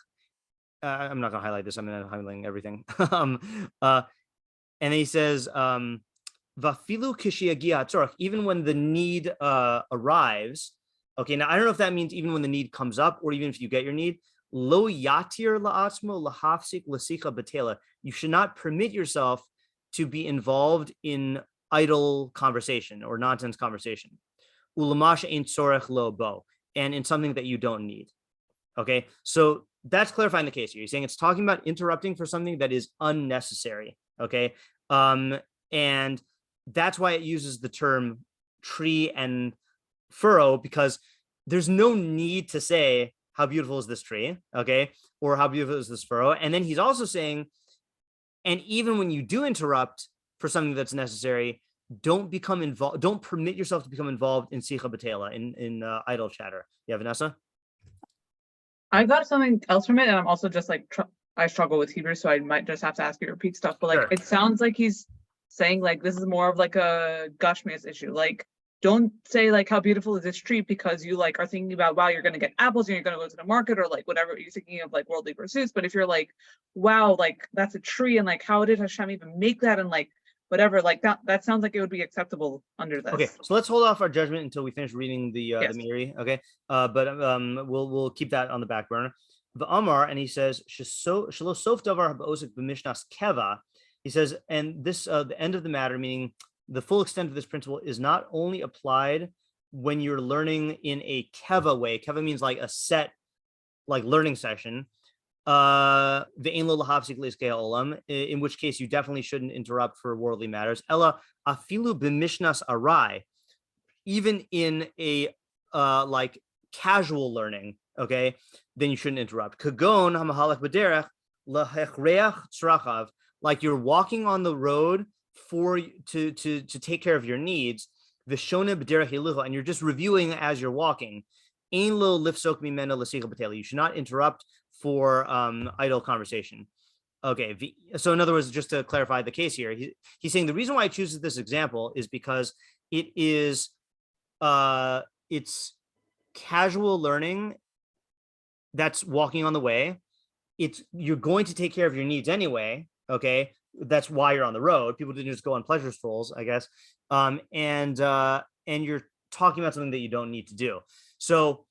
I'm not going to highlight this. I'm highlighting everything. And then he says va'afilu kishiyagia hatzorech, even when the need arrives. Okay, now I don't know if that means even when the need comes up, or even if you get your need. Lo yatir la'atzmo lahafsik l'sicha betela. You should not permit yourself to be involved in idle conversation or nonsense conversation. Ulamash ain't tzorech lo bo, and in something that you don't need. Okay, so that's clarifying the case here. You're saying it's talking about interrupting for something that is unnecessary. Okay, and that's why it uses the term tree and furrow, because there's no need to say how beautiful is this tree, okay, or how beautiful is this furrow. And then he's also saying, and even when you do interrupt for something that's necessary, don't become involved. Don't permit yourself to become involved in sicha betela, in idle chatter. Yeah, Vanessa. I got something else from it, and I'm also just like I struggle with Hebrew, so I might just have to ask you to repeat stuff. But like, sure. It sounds like he's saying like this is more of like a Gashmias issue. Like, don't say like how beautiful is this tree because you like are thinking about, wow, you're going to get apples and you're going to go to the market, or like whatever you're thinking of, like worldly pursuits. But if you're like, wow, like that's a tree, and like how did Hashem even make that, and like whatever, like that sounds like it would be acceptable under this. Okay, so let's hold off our judgment until we finish reading the Meiri. Okay, but we'll keep that on the back burner. The Amar, and he says shelo sof davar ba'osik b'mishnas keva. He says, and this the end of the matter, meaning the full extent of this principle, is not only applied when you're learning in a keva way. Keva means like a set, like learning session. In which case you definitely shouldn't interrupt for worldly matters. Ella afilu b'mishnas arai, even in a like casual learning, okay, then you shouldn't interrupt. Kagon hamahalach b'derech lahechreach tzrachav, like you're walking on the road to take care of your needs. V'shona b'derech hilucha, and you're just reviewing as you're walking. Ein lo lifsok mimena l'sicha b'tela, you should not interrupt for idle conversation. Okay, so in other words, just to clarify the case here, he's saying the reason why I choose this example is because it is it's casual learning that's walking on the way, you're going to take care of your needs anyway. Okay, that's why you're on the road. People didn't just go on pleasure strolls, I guess. And you're talking about something that you don't need to do. So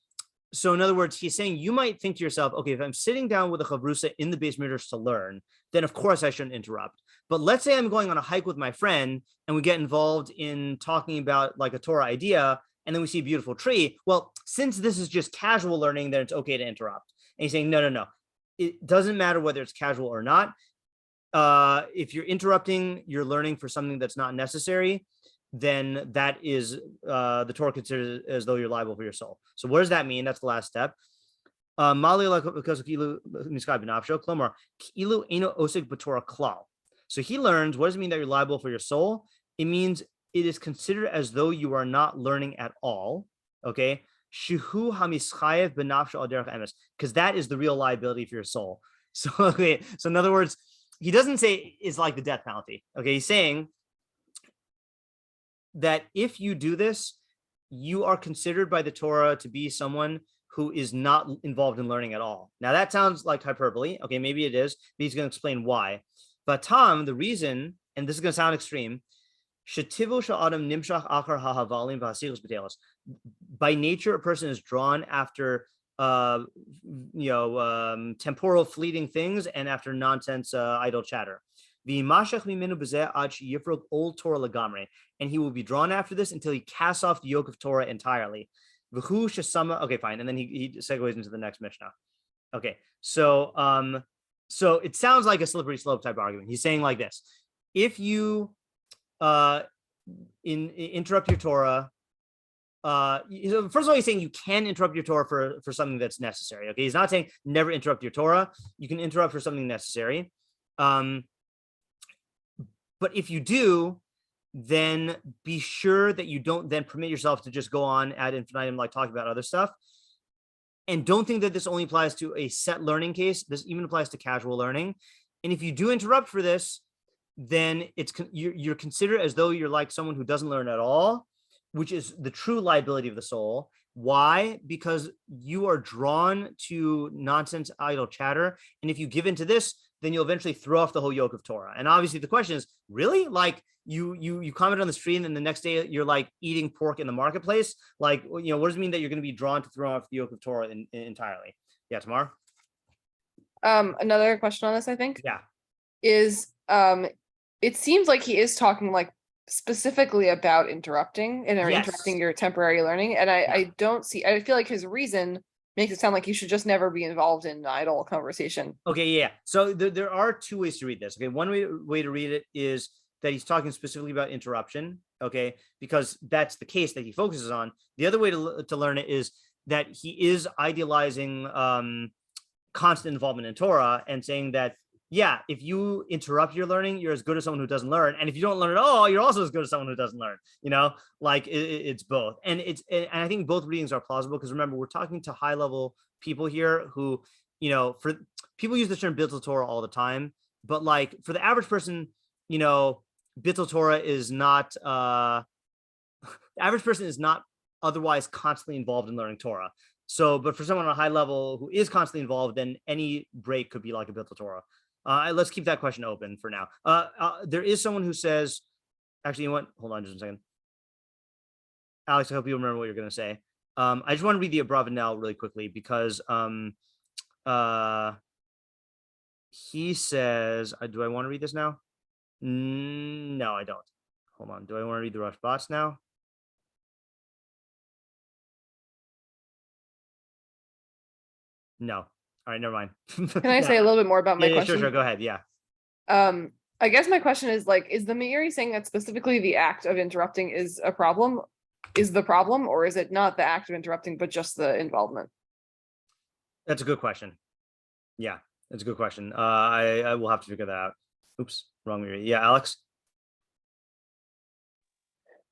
in other words, he's saying you might think to yourself, okay, if I'm sitting down with a chavrusa in the Beis Midrash to learn, then of course I shouldn't interrupt. But let's say I'm going on a hike with my friend and we get involved in talking about like a Torah idea, and then we see a beautiful tree. Well, since this is just casual learning, then it's okay to interrupt. And he's saying, no. It doesn't matter whether it's casual or not. If you're interrupting your learning for something that's not necessary, then that is the Torah considers as though you're liable for your soul. So what does that mean? That's the last step. So he learns, what does it mean that you're liable for your soul? It means it is considered as though you are not learning at all. Okay. Because that is the real liability for your soul. So, okay. So in other words, he doesn't say it's like the death penalty. Okay. He's saying that if you do this, you are considered by the Torah to be someone who is not involved in learning at all. Now that sounds like hyperbole. Okay, maybe it is, but he's going to explain why. But the reason, and this is going to sound extreme, by nature, a person is drawn after temporal fleeting things and after nonsense idle chatter. Old Torah legamre, and he will be drawn after this until he casts off the yoke of Torah entirely. Okay, fine. And then he segues into the next mishnah. Okay, so it sounds like a slippery slope type argument. He's saying like this: if you interrupt your Torah, first of all, he's saying you can interrupt your Torah for something that's necessary. Okay, he's not saying never interrupt your Torah. You can interrupt for something necessary. But if you do, then be sure that you don't then permit yourself to just go on ad infinitum, like talking about other stuff. And don't think that this only applies to a set learning case. This even applies to casual learning. And if you do interrupt for this, then you're considered as though you're like someone who doesn't learn at all, which is the true liability of the soul. Why? Because you are drawn to nonsense, idle chatter. And if you give into this, then you'll eventually throw off the whole yoke of Torah. And obviously the question is, really? Like you comment on the street and then the next day you're like eating pork in the marketplace? Like, what does it mean that you're going to be drawn to throw off the yoke of Torah entirely? Yeah, Tamar? Another question on this, I think. Yeah. Is it seems like he is talking like specifically about interrupting and interrupting your temporary learning. And I feel like his reason makes it sound like you should just never be involved in idle conversation. Okay, yeah. So there are two ways to read this. Okay, one way to read it is that he's talking specifically about interruption. Okay, because that's the case that he focuses on. The other way to learn it is that he is idealizing constant involvement in Torah and saying that, yeah, if you interrupt your learning, you're as good as someone who doesn't learn. And if you don't learn at all, you're also as good as someone who doesn't learn, like it's both. And I think both readings are plausible because remember, we're talking to high level people here who, for people use the term bittul Torah all the time, but like for the average person, bittul Torah is not, the average person is not otherwise constantly involved in learning Torah. So, but for someone on a high level who is constantly involved, then any break could be like a bittul Torah. Let's keep that question open for now. There is someone who says, actually, you know what? Hold on just a second. Alex, I hope you remember what you're going to say. I just want to read the Abravanel really quickly because he says, do I want to read this now? No, I don't. Hold on. Do I want to read the Rush Bots now? No. All right, never mind. Can I say a little bit more about my question? Sure, go ahead. Yeah. I guess my question is like, is the Meiri saying that specifically the act of interrupting is the problem, or is it not the act of interrupting, but just the involvement? That's a good question. Yeah, that's a good question. I will have to figure that out. Oops, wrong Meiri. Yeah, Alex?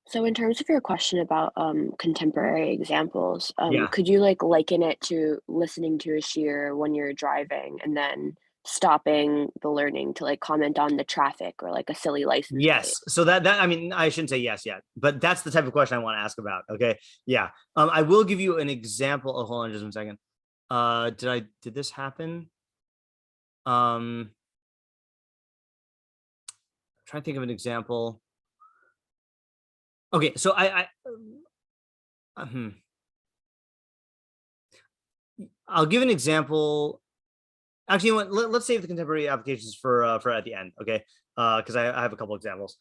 So in terms of your question about contemporary examples, Yeah. could you like liken it to listening to a shiur when you're driving and then stopping the learning to like comment on the traffic or like a silly license Yes. plate? So that I mean, I shouldn't say yes yet, but that's the type of question I want to ask about. Okay. Yeah. I will give you an example. Oh, hold on just one second. Did this happen? trying to think of an example. Okay, so I'll give an example. Actually, you know what? Let's save the contemporary applications for at the end, okay? Because I have a couple examples.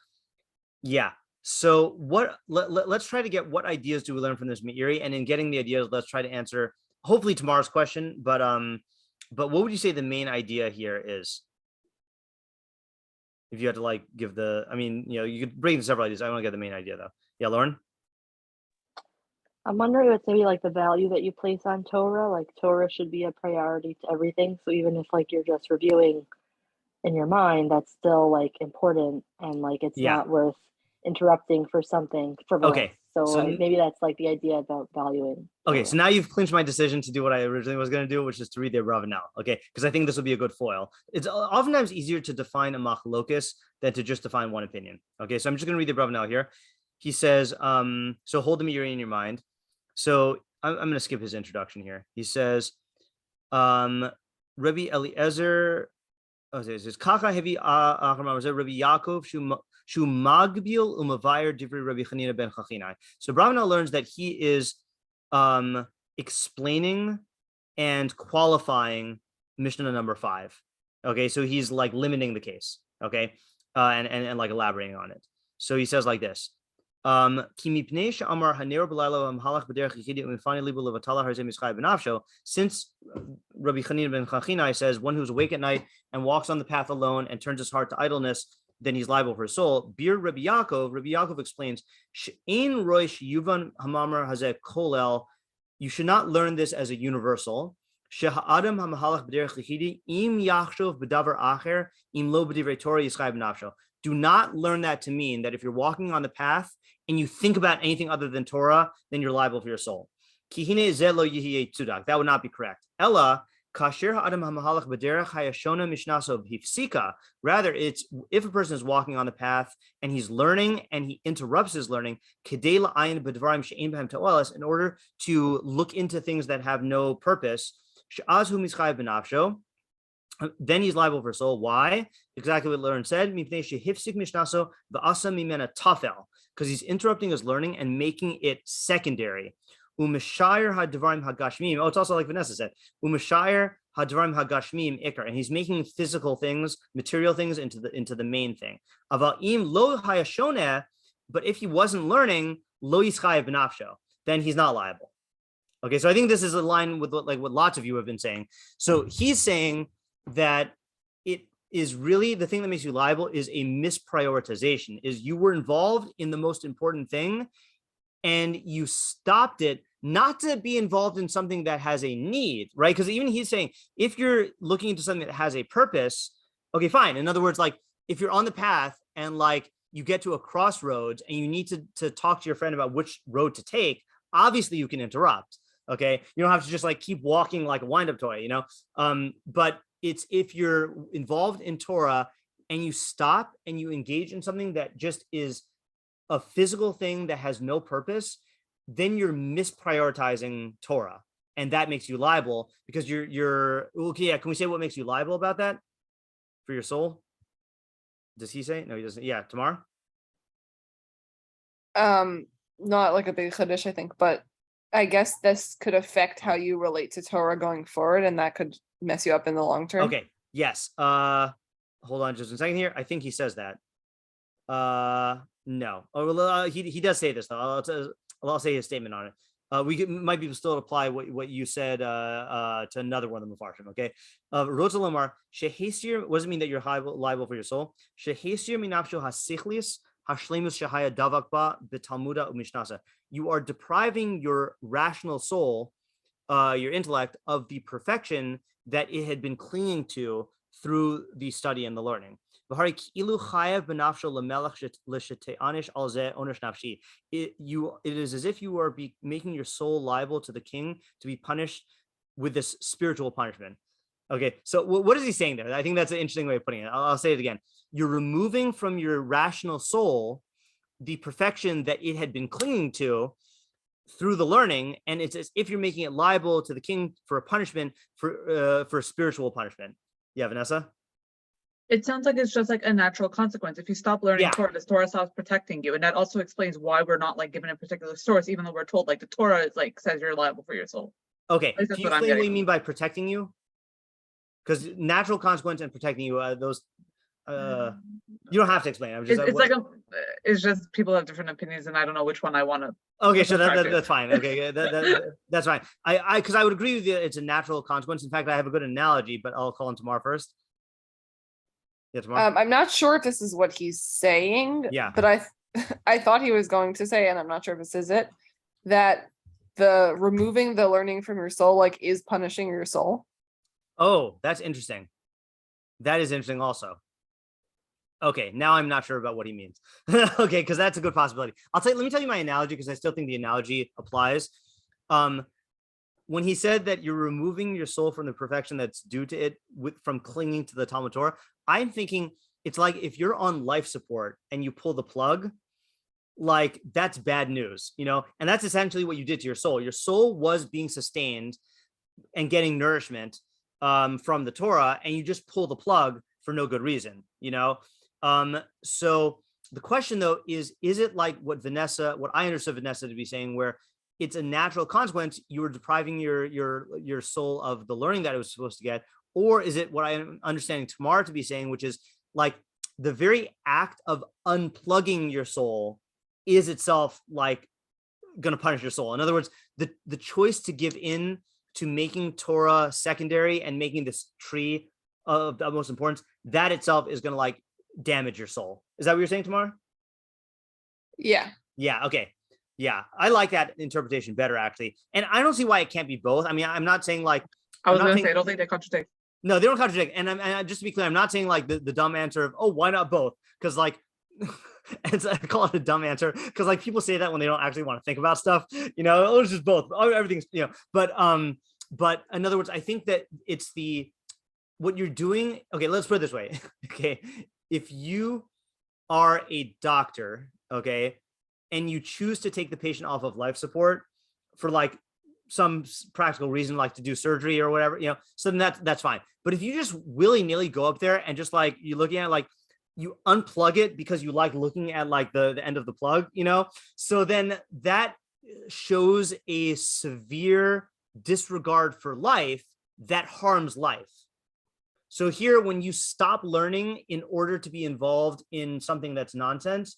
Yeah. So let's try to get what ideas do we learn from this Meiri, and in getting the ideas, let's try to answer hopefully tomorrow's question. But what would you say the main idea here is? If you had to like give the, I mean, you know, you could bring several ideas. I want to get the main idea though. Yeah, Lauren. I'm wondering if it's maybe like the value that you place on Torah, like Torah should be a priority to everything. So even if like you're just reviewing in your mind, that's still like important, and like it's not worth interrupting for something frivolous. Okay. So like, maybe that's like the idea about valuing. Okay, Torah. so now you've clinched my decision to do what I originally was going to do, which is to read the Abravanel. Okay, because I think this will be a good foil. It's oftentimes easier to define a machlokus than to just define one opinion. Okay, so I'm just going to read the Abravanel here. He says, so hold the Meiri in your mind. So I'm going to skip his introduction here. He says, Rabbi Eliezer, Kaka hevi Rabbi Yaakov Shu Magbil Umavayr Divri Rabbi Chanina ben Chachinai. So Abravanel learns that he is explaining and qualifying mishnah number 5. Okay, so he's like limiting the case. Okay, and like elaborating on it. So he says like this. Since Rabbi Chanina ben Chachinai says one who's awake at night and walks on the path alone and turns his heart to idleness, then he's liable for his soul. Bir Rabbi Yaakov explains, She'ein roish yuvan hamamar hazeh kolel. You should not learn this as a universal. She'ha'adam hamahalach b'derech lichidi im yachshov b'davar acher im lo b'divrei Torah yischai b'nafsho. Do not learn that to mean that if you're walking on the path and you think about anything other than Torah, then you're liable for your soul. Ki hine zeh lo yihiyeh tzudak. That would not be correct. Ella kasher ha'adam hamahalach b'derech hayashona mishnaso b'hifsika. Rather, it's if a person is walking on the path and he's learning and he interrupts his learning, kedei la'ayin b'dvarim she'ein b'hem ta'olas, in order to look into things that have no purpose, she'az hu mischai b'nafsho, then he's liable for soul. Why? Exactly what Lauren said. Because he's interrupting his learning and making it secondary. Oh, it's also like Vanessa said. And he's making physical things, material things into the main thing. But if he wasn't learning, then he's not liable. Okay, so I think this is in line with what lots of you have been saying. So he's saying that it is really the thing that makes you liable is a misprioritization, is you were involved in the most important thing and you stopped it not to be involved in something that has a need, right? Because even he's saying, if you're looking into something that has a purpose, okay, fine. In other words, like if you're on the path and like you get to a crossroads and you need to talk to your friend about which road to take, obviously you can interrupt. Okay, you don't have to just like keep walking like a wind-up toy, you know. But it's if you're involved in Torah and you stop and you engage in something that just is a physical thing that has no purpose, then you're misprioritizing Torah, and that makes you liable because you're okay. Yeah, can we say what makes you liable about that for your soul? Does he say? No, he doesn't. Yeah, tomorrow. Not like a big chiddush, I think, but I guess this could affect how you relate to Torah going forward, and that could mess you up in the long term. Okay. Yes. Hold on just a second here. I think he says that. No. Oh, he does say this though. I'll say his statement on it. We might be still apply what you said to another one of the Mefarshim. Okay. Rotzalomar shehesir. What does it mean that you're liable for your soul? Shehesir minafsho hasichlis hashlemus shehaya davakba b'talmuda umishnasa. You are depriving your rational soul, your intellect, of the perfection that it had been clinging to through the study and the learning. It is as if you are making your soul liable to the king to be punished with this spiritual punishment. Okay, so what is he saying there? I think that's an interesting way of putting it. I'll say it again. You're removing from your rational soul the perfection that it had been clinging to through the learning, and it's as if you're making it liable to the king for a punishment, for spiritual punishment. Yeah, Vanessa? It sounds like it's just like a natural consequence. If you stop learning Torah, the Torah stops protecting you. And that also explains why we're not like given a particular source, even though we're told like the Torah is like says you're liable for your soul. Okay. Can you explain what you mean by protecting you? Because natural consequence and protecting you, those you don't have to explain. I'm just it's just people have different opinions, and I don't know which one I want to. Okay, so that's fine. Okay, that's fine. Because I would agree with you. It's a natural consequence. In fact, I have a good analogy, but I'll call on Tamar first. Yeah, Tamar. I'm not sure if this is what he's saying. Yeah, but I thought he was going to say, and I'm not sure if this is it, that the removing the learning from your soul like is punishing your soul. Oh, that's interesting. That is interesting also. Okay, now I'm not sure about what he means. Okay, because that's a good possibility. Let me tell you my analogy, because I still think the analogy applies. When he said that you're removing your soul from the perfection that's due to it from clinging to the Talmud Torah, I'm thinking it's like if you're on life support and you pull the plug, like that's bad news, you know? And that's essentially what you did to your soul. Your soul was being sustained and getting nourishment from the Torah, and you just pull the plug for no good reason, you know? So the question though is it like what I understood Vanessa to be saying, where it's a natural consequence, you were depriving your soul of the learning that it was supposed to get? Or is it what I'm understanding Tamar to be saying, which is like the very act of unplugging your soul is itself like going to punish your soul? In other words, the choice to give in to making Torah secondary and making this tree of the utmost importance, that itself is going to like damage your soul. Is that what you're saying, Tamar? Yeah. Yeah. Okay. Yeah. I like that interpretation better, actually. And I don't see why it can't be both. I mean, I'm not saying like, I was going to say, I don't think they contradict. No, they don't contradict. And just to be clear, I'm not saying like the dumb answer of, oh, why not both? Because like, I call it a dumb answer because like people say that when they don't actually want to think about stuff, you know, oh, it's just both. Oh, everything's, you know, but in other words, I think that it's what you're doing. Okay, let's put it this way. Okay. If you are a doctor, okay, and you choose to take the patient off of life support for like some practical reason, like to do surgery or whatever, you know, so then that's fine. But if you just willy-nilly go up there and just like you're looking at like you unplug it because you like looking at like the end of the plug, you know, so then that shows a severe disregard for life that harms life. So here, when you stop learning in order to be involved in something that's nonsense,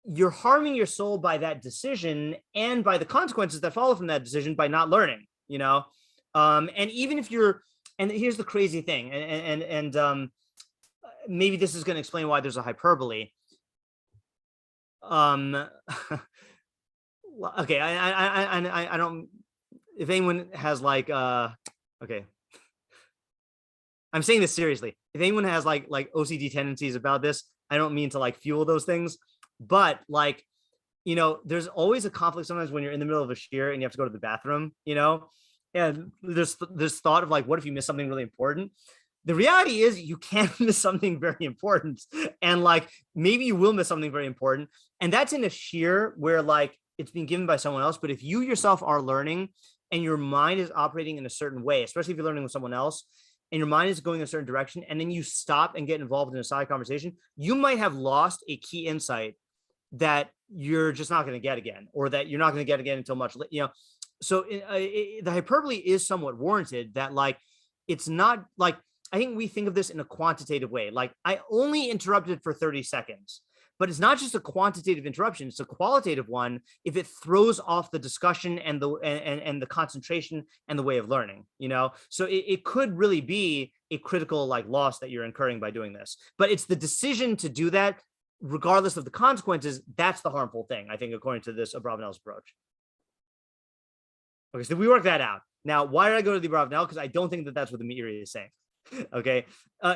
you're harming your soul by that decision and by the consequences that follow from that decision by not learning, you know? And even if and here's the crazy thing, and maybe this is going to explain why there's a hyperbole. Okay, I don't, if anyone has like, okay. I'm saying this seriously. If anyone has like OCD tendencies about this, I don't mean to like fuel those things, but like, you know, there's always a conflict sometimes when you're in the middle of a shiur and you have to go to the bathroom, you know, and there's this thought of like, what if you miss something really important? The reality is you can't miss something very important. And like, maybe you will miss something very important. And that's in a shiur where like it's being given by someone else. But if you yourself are learning and your mind is operating in a certain way, especially if you're learning with someone else, and your mind is going in a certain direction, and then you stop and get involved in a side conversation, you might have lost a key insight that you're just not going to get again, or that you're not going to get again until much later, you know. So the hyperbole is somewhat warranted, that like, it's not like, I think we think of this in a quantitative way. Like I only interrupted for 30 seconds, but it's not just a quantitative interruption. It's a qualitative one if it throws off the discussion and the concentration and the way of learning, you know? So it could really be a critical like loss that you're incurring by doing this, but it's the decision to do that regardless of the consequences. That's the harmful thing, I think, according to this Abravanel's approach. Okay, so we work that out. Now, why did I go to the Abravanel? Because I don't think that that's what the Meiri is saying. Okay,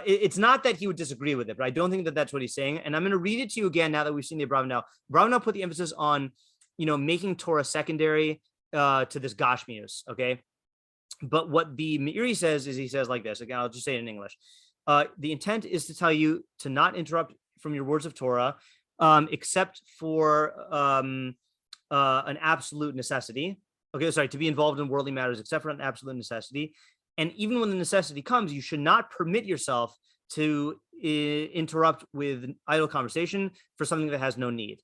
it's not that he would disagree with it, but I don't think that that's what he's saying. And I'm going to read it to you again now that we've seen the Abravanel. Abravanel put the emphasis on, you know, making Torah secondary to this Gashmius. Okay, but what the Meiri says is, he says like this. Again, I'll just say it in English. The intent is to tell you to not interrupt from your words of Torah, except for an absolute necessity. Okay, sorry, to be involved in worldly matters except for an absolute necessity. And even when the necessity comes, you should not permit yourself to interrupt with idle conversation for something that has no need.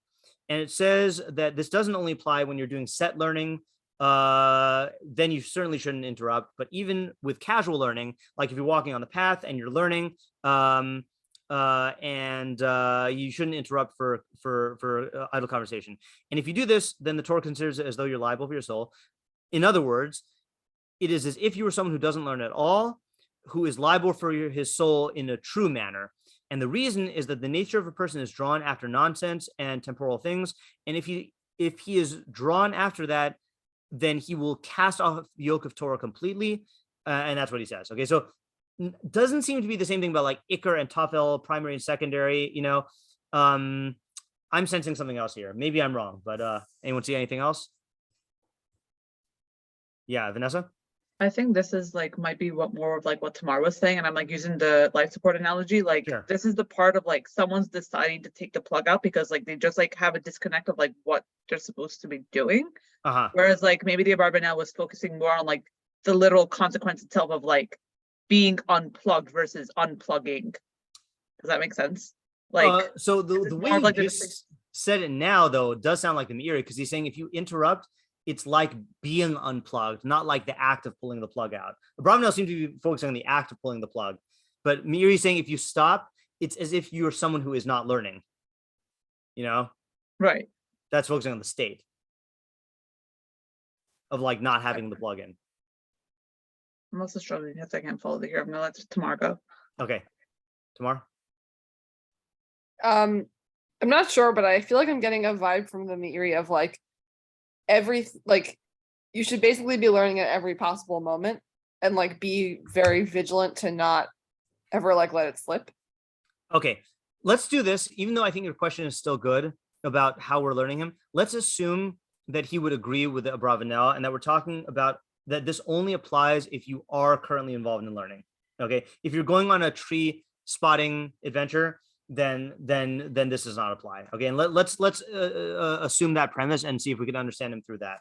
And it says that this doesn't only apply when you're doing set learning, then you certainly shouldn't interrupt. But even with casual learning, like if you're walking on the path and you're learning, you shouldn't interrupt for idle conversation. And if you do this, then the Torah considers it as though you're liable for your soul. In other words, it is as if you were someone who doesn't learn at all, who is liable for his soul in a true manner. And the reason is that the nature of a person is drawn after nonsense and temporal things. And if he is drawn after that, then he will cast off the yoke of Torah completely. And that's what he says. Okay, so doesn't seem to be the same thing about like Iker and Tafel, primary and secondary, you know. I'm sensing something else here. Maybe I'm wrong, but anyone see anything else? Yeah, Vanessa? I think this is like might be what more of like what Tamar was saying, and I'm like using the life support analogy. Like Sure. This is the part of like someone's deciding to take the plug out because like they just like have a disconnect of like what they're supposed to be doing. Whereas like maybe the Abravanel was focusing more on like the literal consequence itself of like being unplugged versus unplugging. Does that make sense? Like so the way you like just said it now though does sound like the Meiri, because he's saying if you interrupt, it's like being unplugged, not like the act of pulling the plug out. Abravanel seems to be focusing on the act of pulling the plug, but Meiri is saying if you stop, it's as if you're someone who is not learning. You know, right? That's focusing on the state of like not having the plug in. I'm also struggling because I can't follow the here. I'm gonna let Tamar go. Okay, Tamar. I'm not sure, but I feel like I'm getting a vibe from the Meiri of like you should basically be learning at every possible moment and like be very vigilant to not ever like let it slip. Okay, let's do this. Even though I think your question is still good about how we're learning him, let's assume that he would agree with the Abravanel and that we're talking about that this only applies if you are currently involved in learning. Okay, if you're going on a tree spotting adventure, then this does not apply. Okay, and let's assume that premise and see if we can understand him through that.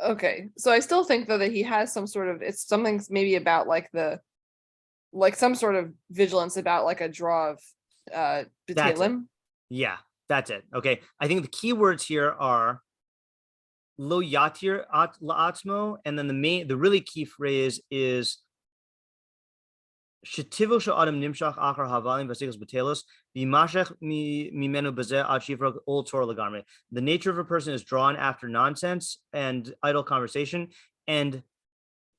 Okay, so I still think though that he has some sort of, it's something maybe about like some sort of vigilance about like a draw of b'teilim. Yeah, that's it. Okay, I think the key words here are lo yatir at la'atzmo, and then the really key phrase is Shetivo sha'adam nimshach achar havalim v'sigos b'telos v'imashech mimenu b'zeh ad shifra ol Torah legamre. The nature of a person is drawn after nonsense and idle conversation, and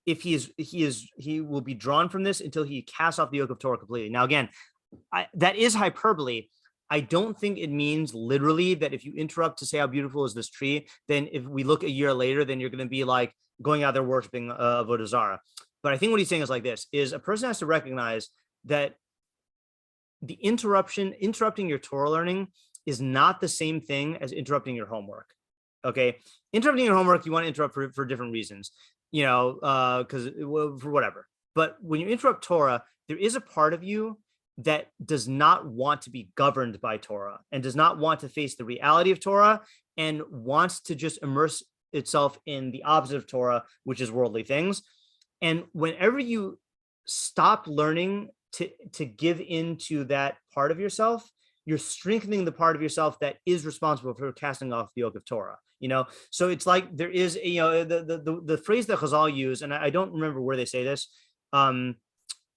if he will be drawn from this until he casts off the yoke of Torah completely. Now again, that is hyperbole. I don't think it means literally that if you interrupt to say how beautiful is this tree, then if we look a year later, then you're going to be like going out there worshiping avodah zarah. But I think what he's saying is like this, is a person has to recognize that the interrupting your Torah learning is not the same thing as interrupting your homework. Okay. Interrupting your homework, you want to interrupt for different reasons, you know, because for whatever. But when you interrupt Torah, there is a part of you that does not want to be governed by Torah and does not want to face the reality of Torah and wants to just immerse itself in the opposite of Torah, which is worldly things. And whenever you stop learning to give into that part of yourself, you're strengthening the part of yourself that is responsible for casting off the yoke of Torah. You know, so it's like there is, you know, the phrase that Chazal use, and I don't remember where they say this.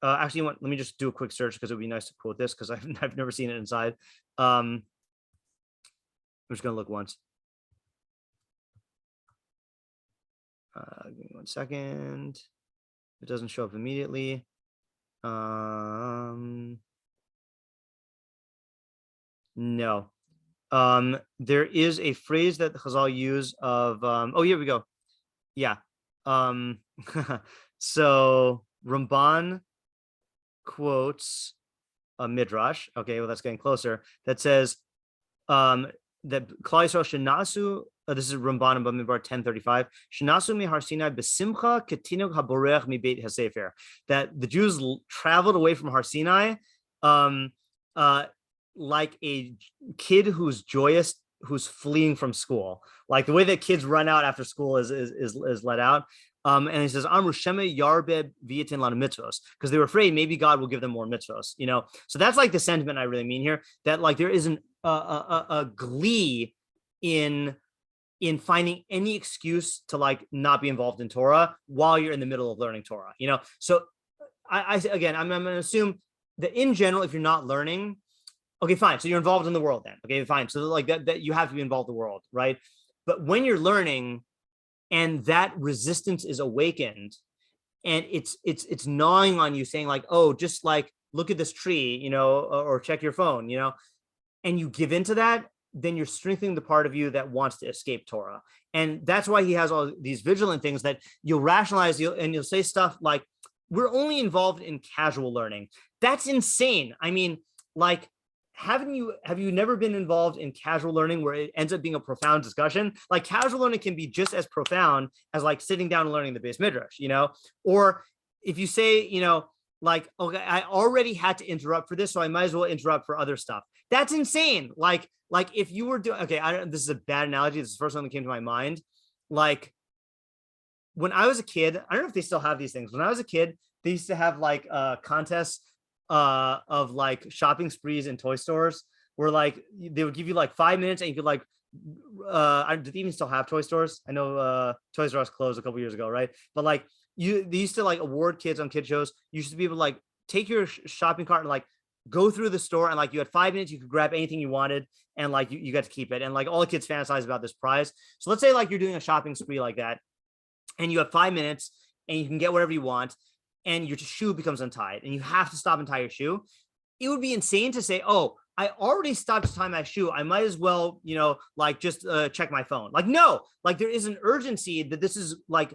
Actually, let me just do a quick search because it would be nice to quote this because I've never seen it inside. I'm just gonna look once. Give me 1 second. It doesn't show up immediately. No. There is a phrase that the Chazal use of oh, here we go. Yeah. So Ramban quotes a midrash. Okay, well that's getting closer. That says that Klal Yisrael shenasu. This is Ramban and Bamidbar 10:35. Shenasu mi Har Sinai besimcha ketinuk haborech mi beit hasefer. That the Jews traveled away from Har Sinai, like a kid who's joyous, who's fleeing from school, like the way that kids run out after school is let out. And he says, Amru Shema Yarbeb Viatin Lana mitzvos, because they were afraid maybe God will give them more mitzvos, you know. So that's like the sentiment I really mean here, that like there isn't a glee in finding any excuse to like not be involved in Torah while you're in the middle of learning Torah, you know. So I'm going to assume that in general, if you're not learning, okay, fine. So you're involved in the world then. Okay, fine. So like that you have to be involved in the world, right? But when you're learning and that resistance is awakened and it's gnawing on you saying like, oh, just like look at this tree, you know, or check your phone, you know, and you give into that, then you're strengthening the part of you that wants to escape Torah. And that's why he has all these vigilant things that you'll rationalize, you'll say stuff like, we're only involved in casual learning. That's insane. I mean, like, have you never been involved in casual learning where it ends up being a profound discussion? Like casual learning can be just as profound as like sitting down and learning the Beis Midrash, you know? Or if you say, you know, like, okay, I already had to interrupt for this, so I might as well interrupt for other stuff. That's insane. Like if you were doing, okay, this is a bad analogy. This is the first one that came to my mind. Like when I was a kid, I don't know if they still have these things. When I was a kid, they used to have like contests of like shopping sprees in toy stores where like they would give you like 5 minutes and you could like do they even still have toy stores? I know Toys R Us closed a couple years ago, right? But like they used to like award kids on kid shows. You used to be able to like take your shopping cart and like go through the store, and like you had 5 minutes, you could grab anything you wanted, and like you got to keep it. And like all the kids fantasize about this prize. So let's say like you're doing a shopping spree like that, and you have 5 minutes and you can get whatever you want, and your shoe becomes untied and you have to stop and tie your shoe. It would be insane to say, oh, I already stopped to tie my shoe, I might as well, you know, like just check my phone. Like, no, like there is an urgency that this is like,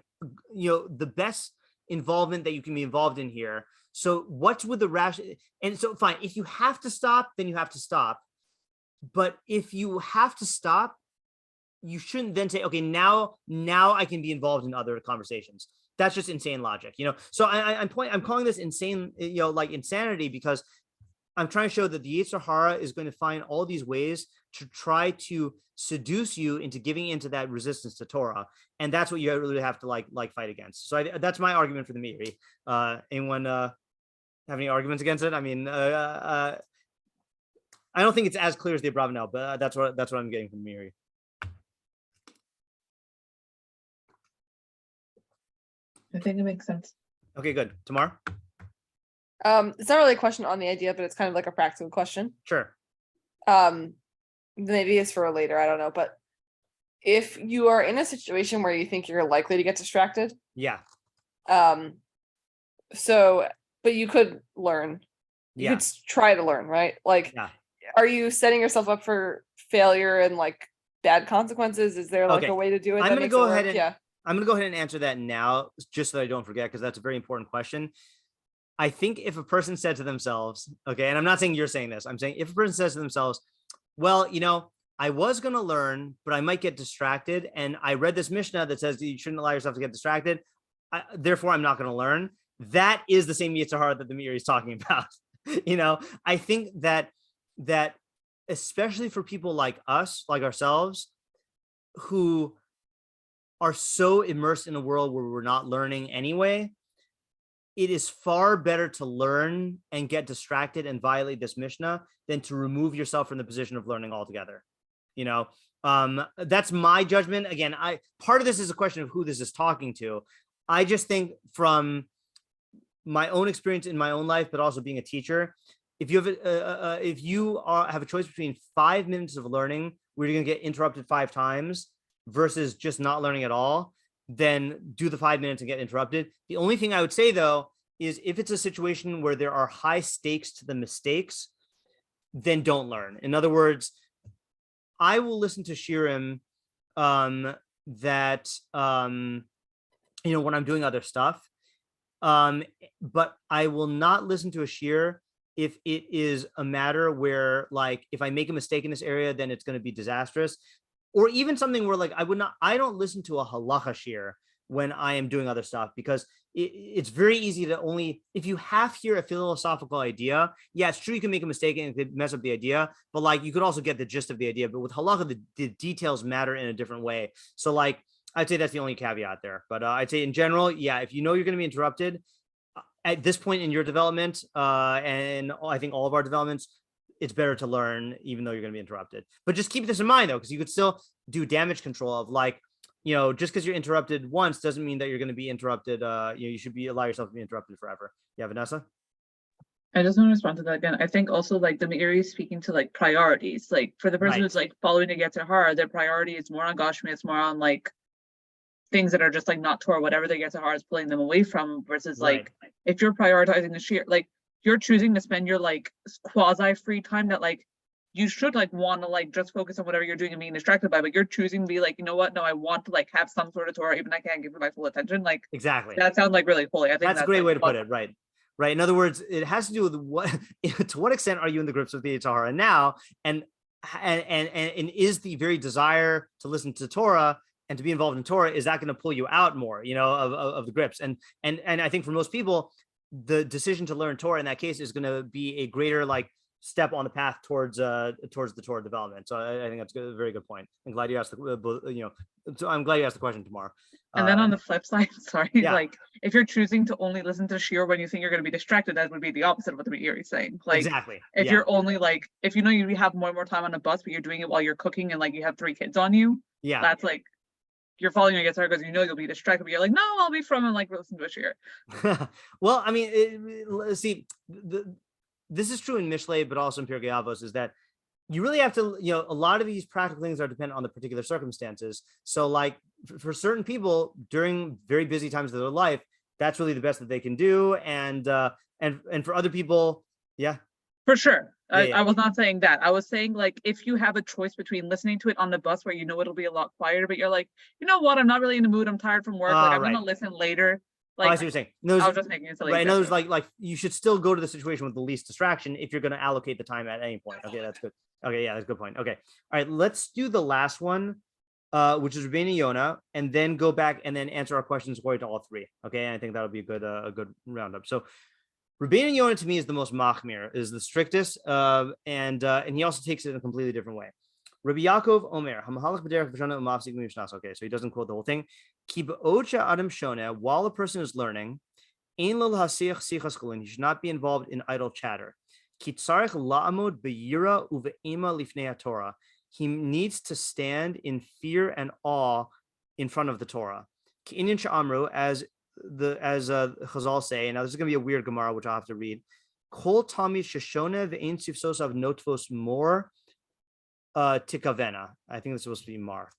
you know, the best involvement that you can be involved in here. So what's with the rash? And so fine, if you have to stop, then you have to stop. But if you have to stop, you shouldn't then say, okay, now I can be involved in other conversations. That's just insane logic, you know? So I'm calling this insane, you know, like insanity, because I'm trying to show that the Yetzer Hara is going to find all these ways to try to seduce you into giving into that resistance to Torah. And that's what you really have to like fight against. So that's my argument for the Meiri. Anyone have any arguments against it? I mean, I don't think it's as clear as the Abravanel, but that's what I'm getting from Meiri. I think it makes sense. Okay, good. Tamar? It's not really a question on the idea, but it's kind of like a practical question. Sure. Maybe it's for later, I don't know. But if you are in a situation where you think you're likely to get distracted. Yeah. But you could learn. You could try to learn, right? Like, Are you setting yourself up for failure and like bad consequences? Is there like a way to do it? I'm going to go ahead and answer that now, just so that I don't forget, because that's a very important question. I think if a person said to themselves, okay, and I'm not saying you're saying this, I'm saying if a person says to themselves, well, you know, I was going to learn, but I might get distracted. And I read this mishnah that says that you shouldn't allow yourself to get distracted. Therefore, I'm not going to learn. That is the same Yetzer Hara that the Meiri is talking about. You know, I think that especially for people like us, like ourselves, who are so immersed in a world where we're not learning anyway, it is far better to learn and get distracted and violate this mishnah than to remove yourself from the position of learning altogether. You know, that's my judgment. Again, part of this is a question of who this is talking to. I just think from my own experience in my own life, but also being a teacher, if you have a choice between 5 minutes of learning where you're going to get interrupted 5 times versus just not learning at all, then do the 5 minutes and get interrupted. The only thing I would say, though, is if it's a situation where there are high stakes to the mistakes, then don't learn. In other words, I will listen to shiurim that, you know, when I'm doing other stuff, but I will not listen to a shiur if it is a matter where, like, if I make a mistake in this area, then it's going to be disastrous. Or even something where, like, I don't listen to a halacha shiur when I am doing other stuff, because it's very easy to only, if you have here a philosophical idea, yeah, it's true you can make a mistake and it could mess up the idea, but like you could also get the gist of the idea. But with halakha, the details matter in a different way. So like I'd say that's the only caveat there. But I'd say in general, yeah, if you know you're going to be interrupted at this point in your development, and I think all of our developments, it's better to learn even though you're going to be interrupted. But just keep this in mind though, because you could still do damage control of like, you know, just because you're interrupted once doesn't mean that you're going to be interrupted. You should allow yourself to be interrupted forever. Yeah, Vanessa? I just want to respond to that again. I think also like the Meiri is speaking to like priorities. Like for the person who's like following to get to her, their priority is more on Gashmi, it's more on like things that are just like not Torah, whatever they get to her is pulling them away from, versus like if you're prioritizing the shiur, like you're choosing to spend your like quasi free time that like you should like want to like just focus on whatever you're doing and being distracted by, but you're choosing to be like, you know what? No, I want to like have some sort of Torah, even if I can't give it my full attention. Like exactly. That sounds like really holy. I think that's a great like way to put it. Right. Right. In other words, it has to do with what, to what extent are you in the grips of the Torah now? And is the very desire to listen to Torah and to be involved in Torah, is that going to pull you out more, you know, of the grips? And I think for most people, the decision to learn Torah in that case is going to be a greater like step on the path towards the Torah development. So I think that's a very good point. I'm glad you asked I'm glad you asked the question tomorrow. And then on the flip side, like if you're choosing to only listen to shiur when you think you're going to be distracted, that would be the opposite of what the Meiri is saying. Like exactly. If you're only like, if you know you have more and more time on a bus, but you're doing it while you're cooking and like you have 3 kids on you, that's like you're following your guitar because you know you'll be distracted, but you're like, no, I'll be from and like listen to a shiur. Well, I mean, see, this is true in Mishlei, but also in Pirkei Avos, is that you really have to, you know, a lot of these practical things are dependent on the particular circumstances. So like for certain people during very busy times of their life, that's really the best that they can do. And for other people, for sure. I was not saying that. I was saying like, if you have a choice between listening to it on the bus where you know it'll be a lot quieter, but you're like, you know what, I'm not really in the mood, I'm tired from work, like I'm gonna listen later. Like, I see what you're saying. No, I was just making it silly. Right. In other words, like you should still go to the situation with the least distraction if you're going to allocate the time at any point. Okay, that's good. Okay, yeah, that's a good point. Okay, all right, let's do the last one, which is Rabbeinu Yonah, and then go back and then answer our questions according to all 3. Okay, and I think that'll be a good roundup. So Rabbeinu Yonah to me is the most machmir, is the strictest, and he also takes it in a completely different way. Rabbi Yaakov Omer, okay, so he doesn't quote the whole thing. While a person is learning, he should not be involved in idle chatter. He needs to stand in fear and awe in front of the Torah. As Chazal say, now this is going to be a weird Gemara, which I'll have to read. Kol Talmid sheshona ve'ein sifsosav notvos more tikavena. I think it's supposed to be mar.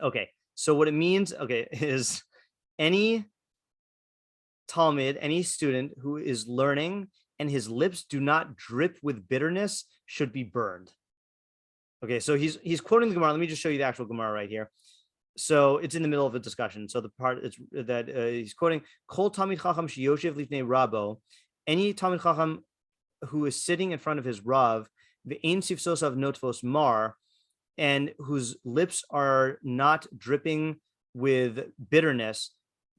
Okay, so what it means, is any Talmid, any student who is learning and his lips do not drip with bitterness should be burned. Okay, so he's quoting the Gemara. Let me just show you the actual Gemara right here. So it's in the middle of a discussion. So the part is that he's quoting Kol Talmid Chacham sheyoshev lifnei Rabo, any Talmid Chacham who is sitting in front of his Rav, ve'ein sifsosav notvos mar, and whose lips are not dripping with bitterness,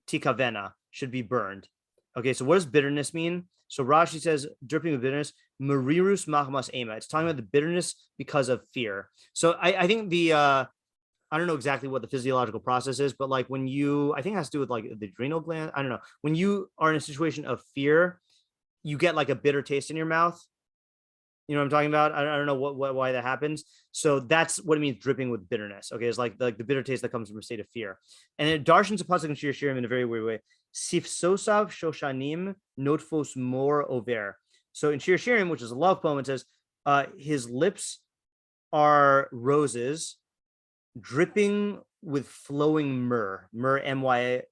tikavena, should be burned. Okay, so what does bitterness mean? So Rashi says dripping with bitterness, merirus machmas ema. It's talking about the bitterness because of fear. So I think I don't know exactly what the physiological process is, but like when I think it has to do with like the adrenal gland. I don't know. When you are in a situation of fear, you get like a bitter taste in your mouth. You know what I'm talking about? I don't know why that happens. So that's what it means, dripping with bitterness. Okay, it's like the bitter taste that comes from a state of fear. And it darshans a pasuk in shiur shiurim in a very weird way. Sifsosav shoshanim notfos mor over. So in shiur shiurim, which is a love poem, it says, his lips are roses, dripping with flowing myrrh. Myrrh, myhr.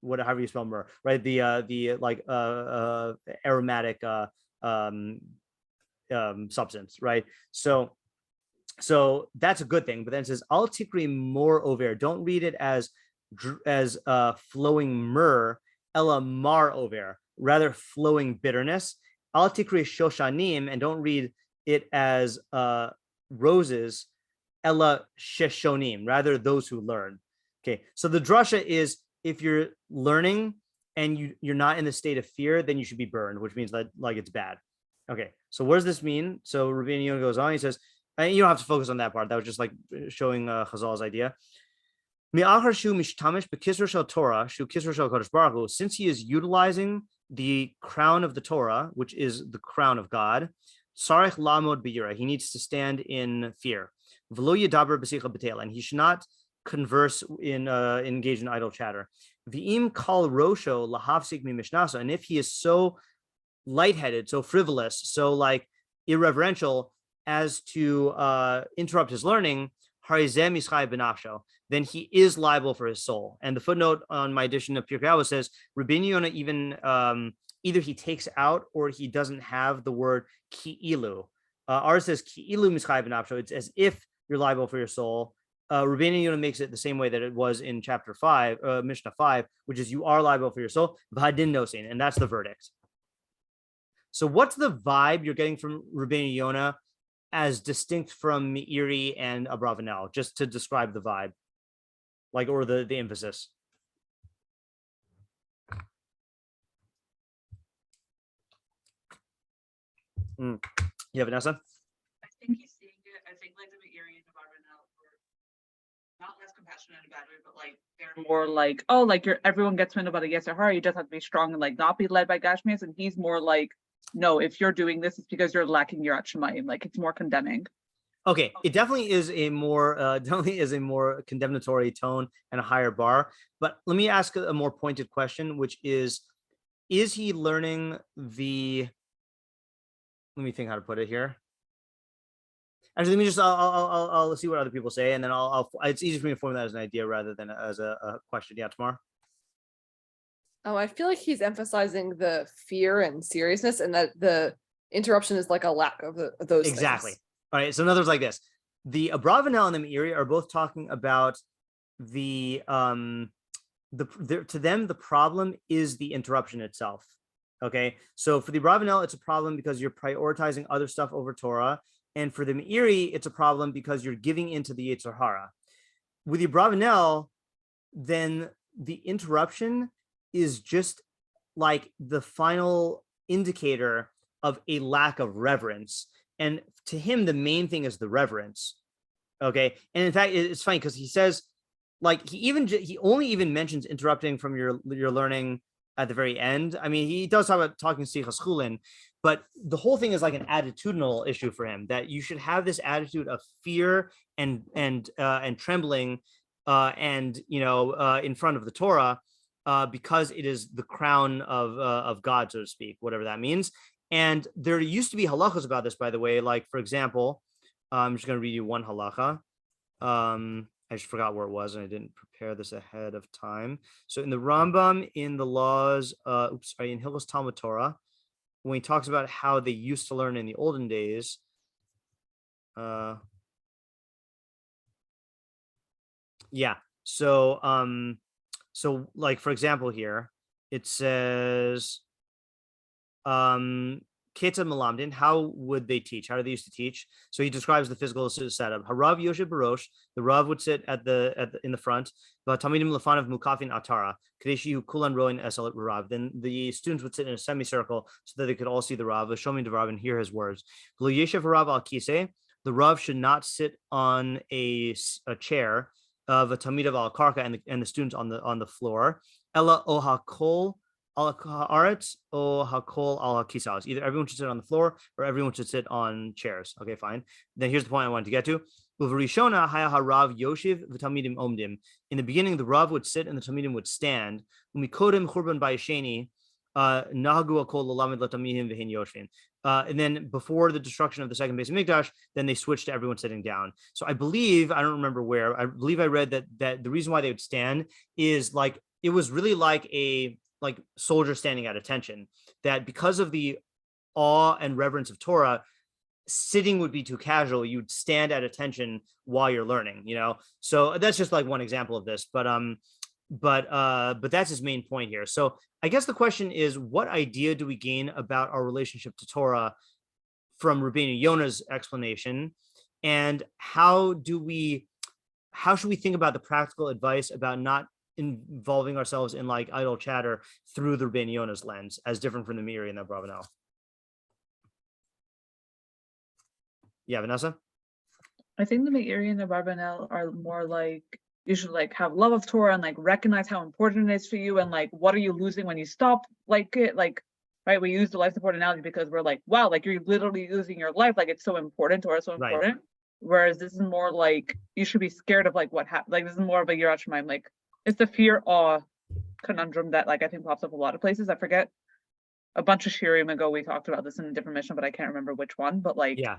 However you spell myrrh, right? The like aromatic substance, right? So that's a good thing. But then it says al tikri mor over. Don't read it as flowing myrrh, ella mar over, rather flowing bitterness. Al tikri shoshanim, and don't read it as roses, ella sheshonim, rather those who learn. Okay, so the drasha is if you're learning and you're not in the state of fear, then you should be burned, which means that like it's bad. Okay, so what does this mean? So Rabbeinu Yonah goes on, he says, and you don't have to focus on that part. That was just like showing Chazal's idea. Since he is utilizing the crown of the Torah, which is the crown of God, he needs to stand in fear. And he should not converse in engage in idle chatter. And if he is so lightheaded, so frivolous, so like irreverential as to interrupt his learning, then he is liable for his soul. And the footnote on my edition of Pirkei Avos says Rabbeinu Yonah even either he takes out or he doesn't have the word ki'ilu. Ours says ki'ilu mischai b'nafsho. It's as if you're liable for your soul. Rabbeinu Yonah makes it the same way that it was in chapter 5, Mishnah 5, which is you are liable for your soul, v'hadin nosein, and that's the verdict. So what's the vibe you're getting from Rabbeinu Yonah as distinct from Meiri and Abravanel, just to describe the vibe, like, or the emphasis? Yeah, Vanessa? I think he's seeing it. I think like the Meiri and Abravanel were not less compassionate in a bad way, but like they're more like, oh, like everyone gets wind about a yes or her. You just have to be strong and like not be led by Gashmias. And he's more like, no, if you're doing this, it's because you're lacking your Shemayim. Like it's more condemning. Okay, it definitely is a more condemnatory tone and a higher bar. But let me ask a more pointed question, which is he learning the? Let me think how to put it here. Actually, let me just I'll see what other people say, and then I'll it's easy for me to form that as an idea rather than as a question. Yeah, tomorrow. Oh, I feel like he's emphasizing the fear and seriousness, and that the interruption is like a lack of those exactly. things. All right. So in other words, like this, the Abravanel and the Meiri are both talking about to them the problem is the interruption itself. Okay. So for the Abravanel, it's a problem because you're prioritizing other stuff over Torah, and for the Meiri, it's a problem because you're giving into the Yetzer Hara. With the Abravanel, then the interruption is just like the final indicator of a lack of reverence. And to him, the main thing is the reverence. Okay. And in fact, it's funny because he says, like, he only even mentions interrupting from your learning at the very end. I mean, he does talk about talking Sichas Chulin, but the whole thing is like an attitudinal issue for him, that you should have this attitude of fear and trembling and in front of the Torah, because it is the crown of God, so to speak, whatever that means. And there used to be halachos about this, by the way. Like, for example, I'm just going to read you one halacha. I just forgot where it was, and I didn't prepare this ahead of time. So in the Rambam, in the laws, in Hilchos Talmud Torah, when he talks about how they used to learn in the olden days, yeah. So like, for example, here it says, Keta Malamdin, how would they teach? How do they used to teach? So he describes the physical setup. Harav Yoshe Barosh, the Rav would sit in the front. Talmidim Lefanav Mukafin Atara, Kadeshi Kulan Roin Esel Rav. Then the students would sit in a semicircle so that they could all see the Rav, show me the Rav and hear his words. Yeshev Rav al Kise, the Rav should not sit on a chair of a Talmid of al Karka and the students on the floor. Ella Ohakol al haaretz or hakol al kisas. Either everyone should sit on the floor or everyone should sit on chairs. Okay, fine. Then here's the point I wanted to get to. Uvarishona haya harav yoshiv v'talmidim omdim. In the beginning, the Rav would sit and the Talmidim would stand. Umikodim churban bayesheni nahagu akol lalamid latamihim v'hin yoshin. And then before the destruction of the second base of Mikdash, then they switched to everyone sitting down. So I believe, I don't remember where, I believe I read that the reason why they would stand is like, it was really like a soldier standing at attention, that because of the awe and reverence of Torah, sitting would be too casual. You'd stand at attention while you're learning, so that's just like one example of this, but that's his main point here. So I guess the question is, what idea do we gain about our relationship to Torah from Rabbeinu Yonah's explanation? And how should we think about the practical advice about not involving ourselves in like idle chatter through the Rabbeinu Yonah's lens, as different from the Meiri and the Abravanel? Yeah, Vanessa? I think the Meiri and the Abravanel are more like, you should like have love of Torah and like recognize how important it is for you, and like what are you losing when you stop like it, like, right? We use the life support analogy because we're like, wow, like you're literally losing your life, like it's so important, Torah is so important. Right. Whereas this is more like you should be scared of like what happened. Like this is more of a yirat shamayim, like it's the fear-awe conundrum that like I think pops up a lot of places. I forget, a bunch of shiurim ago we talked about this in a different mishnah, but I can't remember which one. But like, yeah.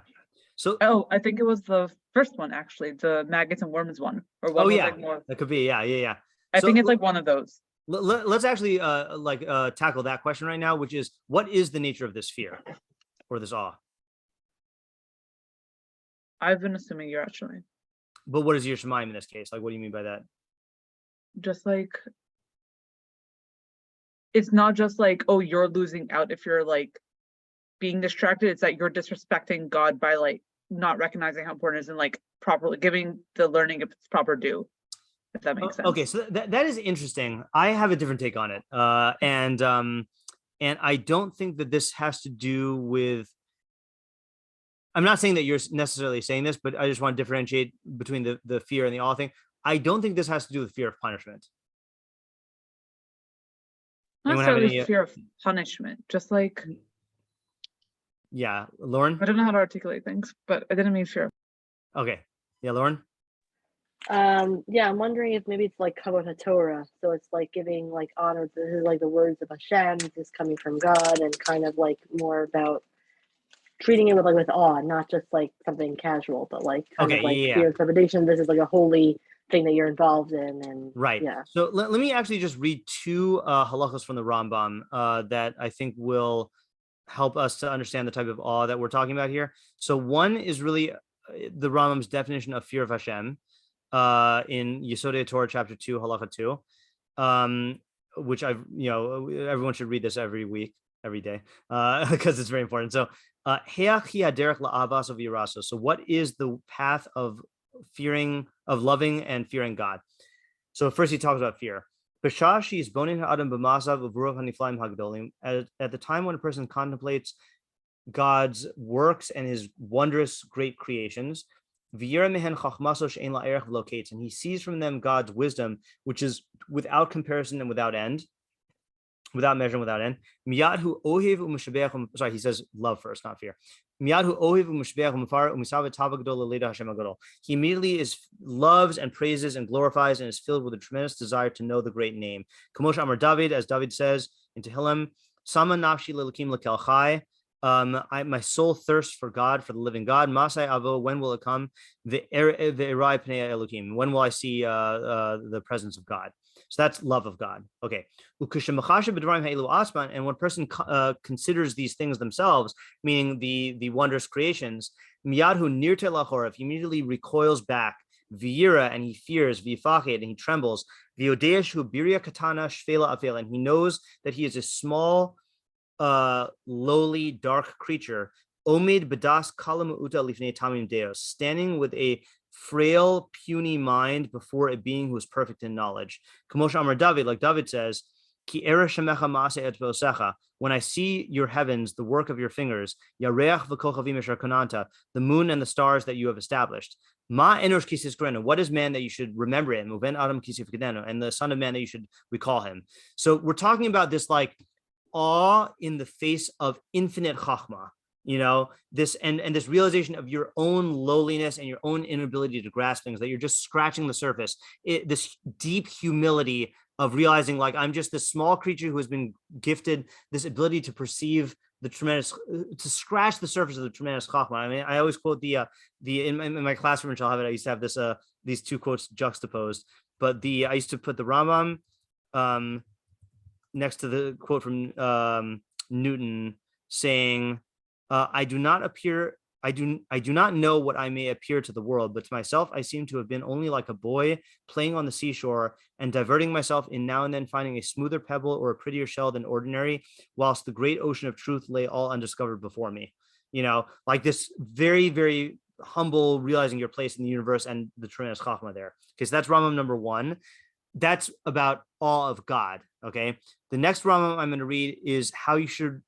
So I think it was the first one actually, the maggots and worms one, or one. Like more, that could be, yeah. I think it's like one of those. Let's actually tackle that question right now, which is, what is the nature of this fear or this awe? I've been assuming you're actually. But what is yirat shamayim in this case? Like, what do you mean by that? Just like, it's not just like, oh, you're losing out if you're like being distracted. It's that you're disrespecting God by like not recognizing how important it is and like properly giving the learning its proper due, if that makes sense. Okay, so that is interesting. I have a different take on it, and I don't think that this has to do with. I'm not saying that you're necessarily saying this, but I just want to differentiate between the fear and the awe thing. I don't think this has to do with fear of punishment. Not necessarily fear of punishment, just like. Yeah, Lauren? I don't know how to articulate things, but I didn't mean fear. Okay. Yeah, Lauren? Yeah, I'm wondering if maybe it's like kavod Torah. So it's like giving like honor to like the words of Hashem, this is coming from God, and kind of like more about treating it with awe, not just like something casual, but like kind of like fear interpretation. This is like a holy thing that you're involved in, and right. Yeah. So let me actually just read two halachos from the Rambam that I think will help us to understand the type of awe that we're talking about here. So one is really the Rambam's definition of fear of Hashem in Yesodi Torah chapter 2 halacha 2, which everyone should read this every week, every day, because it's very important. So so what is the path of loving and fearing God? So first he talks about fear. At the time when a person contemplates God's works and his wondrous great creations, and he sees from them God's wisdom, which is without comparison and without end, without measure and without end. Sorry, he says love first, not fear. He immediately loves and praises and glorifies and is filled with a tremendous desire to know the great name. David, as David says in Tehillim, Sama nafshi lelakim lekel chai. My soul thirsts for God, for the living God. Masai avo, when will it come? Ve'erai pnei elokim, when will I see the presence of God? So that's love of God. Okay. And when a person considers these things themselves, meaning the wondrous creations, he immediately recoils back, and he fears, and he trembles, and he knows that he is a small, lowly, dark creature, standing with a frail, puny mind before a being who is perfect in knowledge. David, like David says, when I see your heavens, the work of your fingers, the moon and the stars that you have established. What is man that you should remember him? And the son of man that you should recall him. So we're talking about this like awe in the face of infinite chachma. This and this realization of your own lowliness and your own inability to grasp things, that you're just scratching the surface. This deep humility of realizing, like, I'm just this small creature who has been gifted this ability to perceive the tremendous, to scratch the surface of the tremendous chachma. I mean, I always quote in my classroom in Shalhavet, I used to have this these two quotes juxtaposed, but I used to put the Rambam next to the quote from Newton saying, I do not know what I may appear to the world, but to myself I seem to have been only like a boy playing on the seashore and diverting myself in now and then finding a smoother pebble or a prettier shell than ordinary, whilst the great ocean of truth lay all undiscovered before me. Like this very, very humble, realizing your place in the universe and the tremendous chachma there. Okay, so that's Rambam number 1. That's about awe of God. Okay, the next Rambam I'm going to read is how you should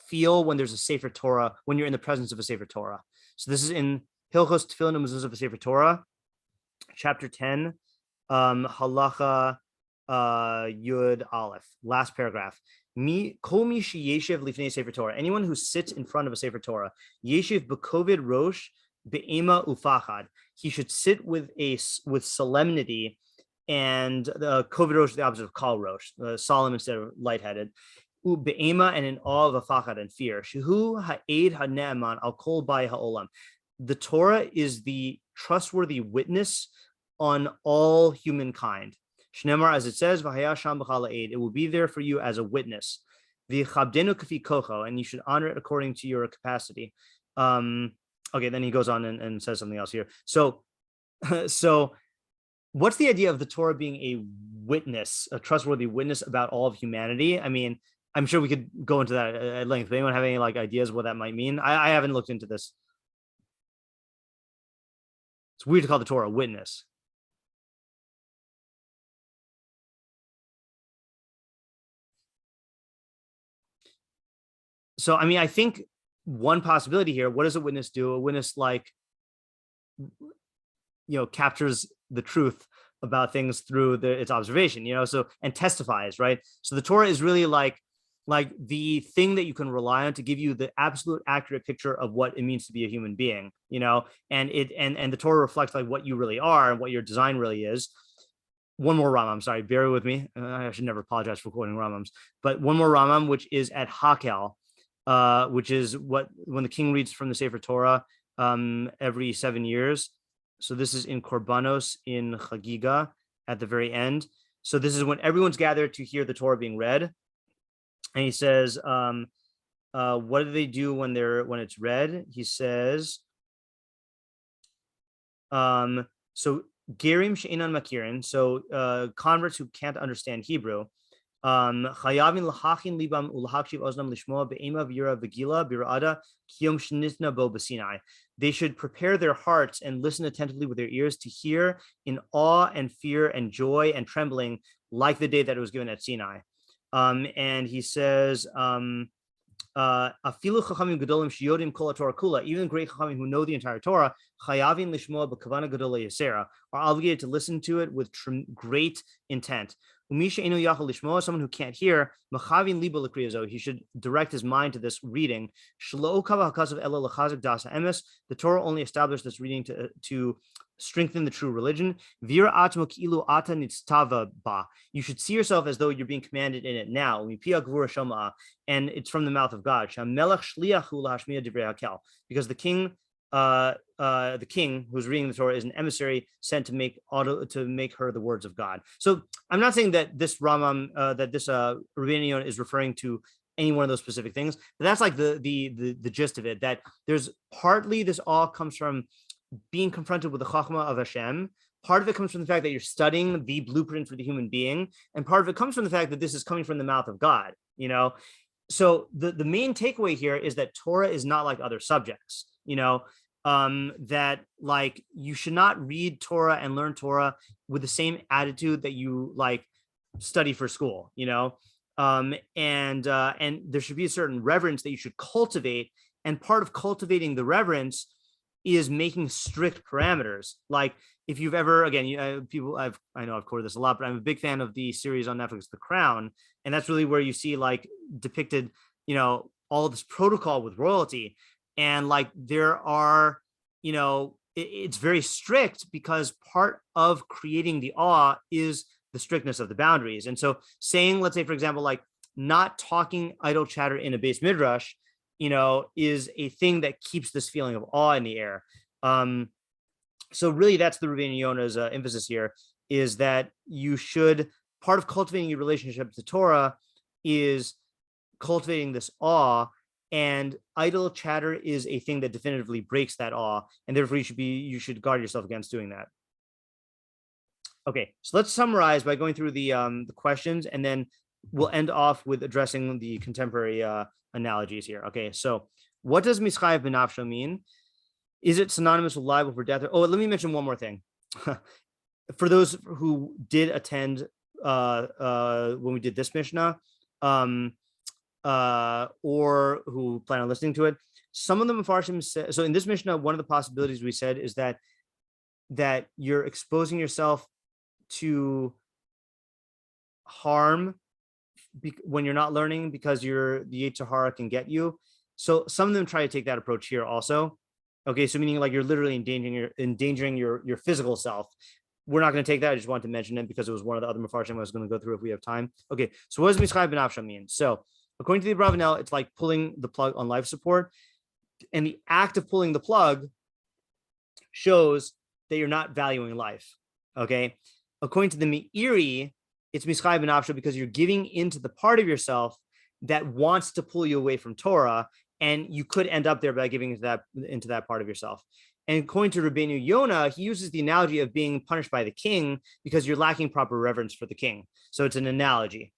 feel when there's a Sefer Torah, when you're in the presence of a Sefer Torah. So this is in Hilchos Tefillin and Mezuzah of a Sefer Torah, chapter 10, halacha yud aleph, last paragraph. Kol mi sheyeshev lifnei Sefer Torah. Anyone who sits in front of a Sefer Torah, yeshev b'koved rosh be'ema ufachad. He should sit with solemnity, and the koved rosh is the opposite of kal rosh, solemn instead of lightheaded. Be'ema, and in awe of a fachad and fear. Shehu ha'ed ha'ne'eman al kol bai ha'olam. The Torah is the trustworthy witness on all humankind. Shnemar, as it says, v'haya sham b'chal ha'ed. It will be there for you as a witness. V'chabdenu kafi kocho, and you should honor it according to your capacity. Okay, then he goes on and says something else here. So what's the idea of the Torah being a witness, a trustworthy witness about all of humanity? I mean, I'm sure we could go into that at length. But anyone have any ideas what that might mean? I haven't looked into this. It's weird to call the Torah a witness. So, I mean, I think one possibility here, what does a witness do? A witness captures the truth about things through its observation, and testifies, right? So the Torah is really like the thing that you can rely on to give you the absolute accurate picture of what it means to be a human being, and the Torah reflects what you really are and what your design really is. One more Rambam, sorry, bear with me. I should never apologize for quoting Rambams, but one more Rambam, which is at Hakel, which is when the king reads from the Sefer Torah every 7 years. So this is in Korbanos in Chagiga at the very end. So this is when everyone's gathered to hear the Torah being read. And he says, what do they do when it's read? He says, so Gerim she'enan makirin, so converts who can't understand Hebrew, chayavin lachachin libam ulahakshiv oznam lishmoa be'ema v'yira v'gila b'ra'ada kiyom shenitna bo b'sinai. They should prepare their hearts and listen attentively with their ears to hear in awe and fear and joy and trembling, like the day that it was given at Sinai. And he says, afilu chachamim gedolim sheyodim kol haTorah kula, even great chachamim who know the entire Torah, chayavin lishmoa b'kavana gedola yasera, are obligated to listen to it with great intent. Umisha enu yachal lishmoa, someone who can't hear, machavin libo l'kriyazo, he should direct his mind to this reading. Shlo kava hakasav elo l'chazik das ha'emes, the Torah only established this reading to strengthen the true religion. Vira atmo ki'ilu ata nitztava ba, you should see yourself as though you're being commanded in it now. Mipia gvura shama, and it's from the mouth of God. Shamelach shliachu lahashmiya divrei hakel, because the king who's reading the Torah is an emissary sent to make her the words of God. So I'm not saying that this Rambam, that this Rabbeinu Yonah is referring to any one of those specific things, but that's the gist of it. That there's partly this all comes from being confronted with the chachma of Hashem. Part of it comes from the fact that you're studying the blueprint for the human being, and part of it comes from the fact that this is coming from the mouth of God. So the main takeaway here is that Torah is not like other subjects. That you should not read Torah and learn Torah with the same attitude that you study for school, and there should be a certain reverence that you should cultivate. And part of cultivating the reverence is making strict parameters. Like if you've ever, again, I know I've quoted this a lot, but I'm a big fan of the series on Netflix, The Crown. And that's really where you see depicted, all this protocol with royalty. And there are, it's very strict because part of creating the awe is the strictness of the boundaries. And so saying, let's say, for example, not talking idle chatter in a base midrash, is a thing that keeps this feeling of awe in the air. So really that's the Rabbeinu Yonah's emphasis here, is that part of cultivating your relationship to Torah is cultivating this awe. And idle chatter is a thing that definitively breaks that awe, and therefore you should guard yourself against doing that. Okay, so let's summarize by going through the questions, and then we'll end off with addressing the contemporary analogies here. Okay, so what does mischayev b'nafsho mean? Is it synonymous with liable for death? Oh, let me mention one more thing. For those who did attend when we did this mishnah, or who plan on listening to it, some of the Mefarshim said, so in this mishnah, one of the possibilities we said is that you're exposing yourself to harm when you're not learning because the Yetzer Hara can get you. So some of them try to take that approach here also. Okay, so meaning like you're literally endangering your physical self. We're not going to take that. I just wanted to mention it because it was one of the other Mefarshim I was going to go through if we have time. Okay, so what does Mischai B'nafsha mean? So according to the Abravanel, it's like pulling the plug on life support. And the act of pulling the plug shows that you're not valuing life. Okay, according to the Meiri, it's Mischai B'nafsha because you're giving into the part of yourself that wants to pull you away from Torah, and you could end up there by giving into that part of yourself. And according to Rabbeinu Yonah, he uses the analogy of being punished by the king because you're lacking proper reverence for the king. So it's an analogy.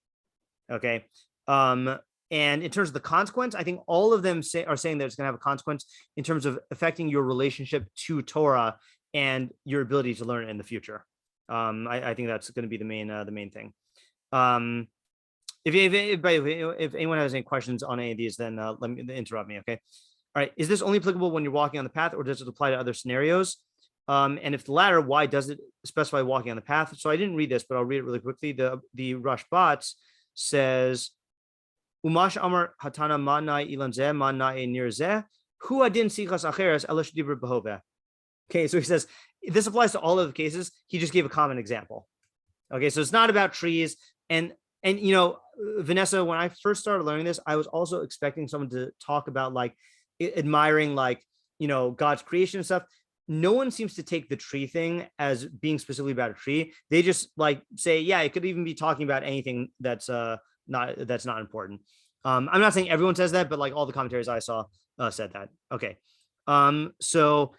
Okay. And in terms of the consequence, I think all of them are saying that it's going to have a consequence in terms of affecting your relationship to Torah and your ability to learn it in the future. I think that's going to be the main thing. If anyone has any questions on any of these, then let me interrupt me. Okay. All right. Is this only applicable when you're walking on the path, or does it apply to other scenarios? And if the latter, why does it specify walking on the path? So I didn't read this, but I'll read it really quickly. The Rashbat says, Umash Amar Hatana Manai Ilanze Manai Nirze Hu Adin Sichas Acheres Elish Dibra Behove. Okay, so he says this applies to all of the cases. He just gave a common example. Okay, so it's not about trees. And you know, Vanessa, when I first started learning this, I was also expecting someone to talk about like admiring, like, you know, God's creation and stuff. No one seems to take the tree thing as being specifically about a tree. They just like say, yeah, it could even be talking about anything that's not important. I'm not saying everyone says that, but like all the commentaries I saw said that. Okay. Yeah, so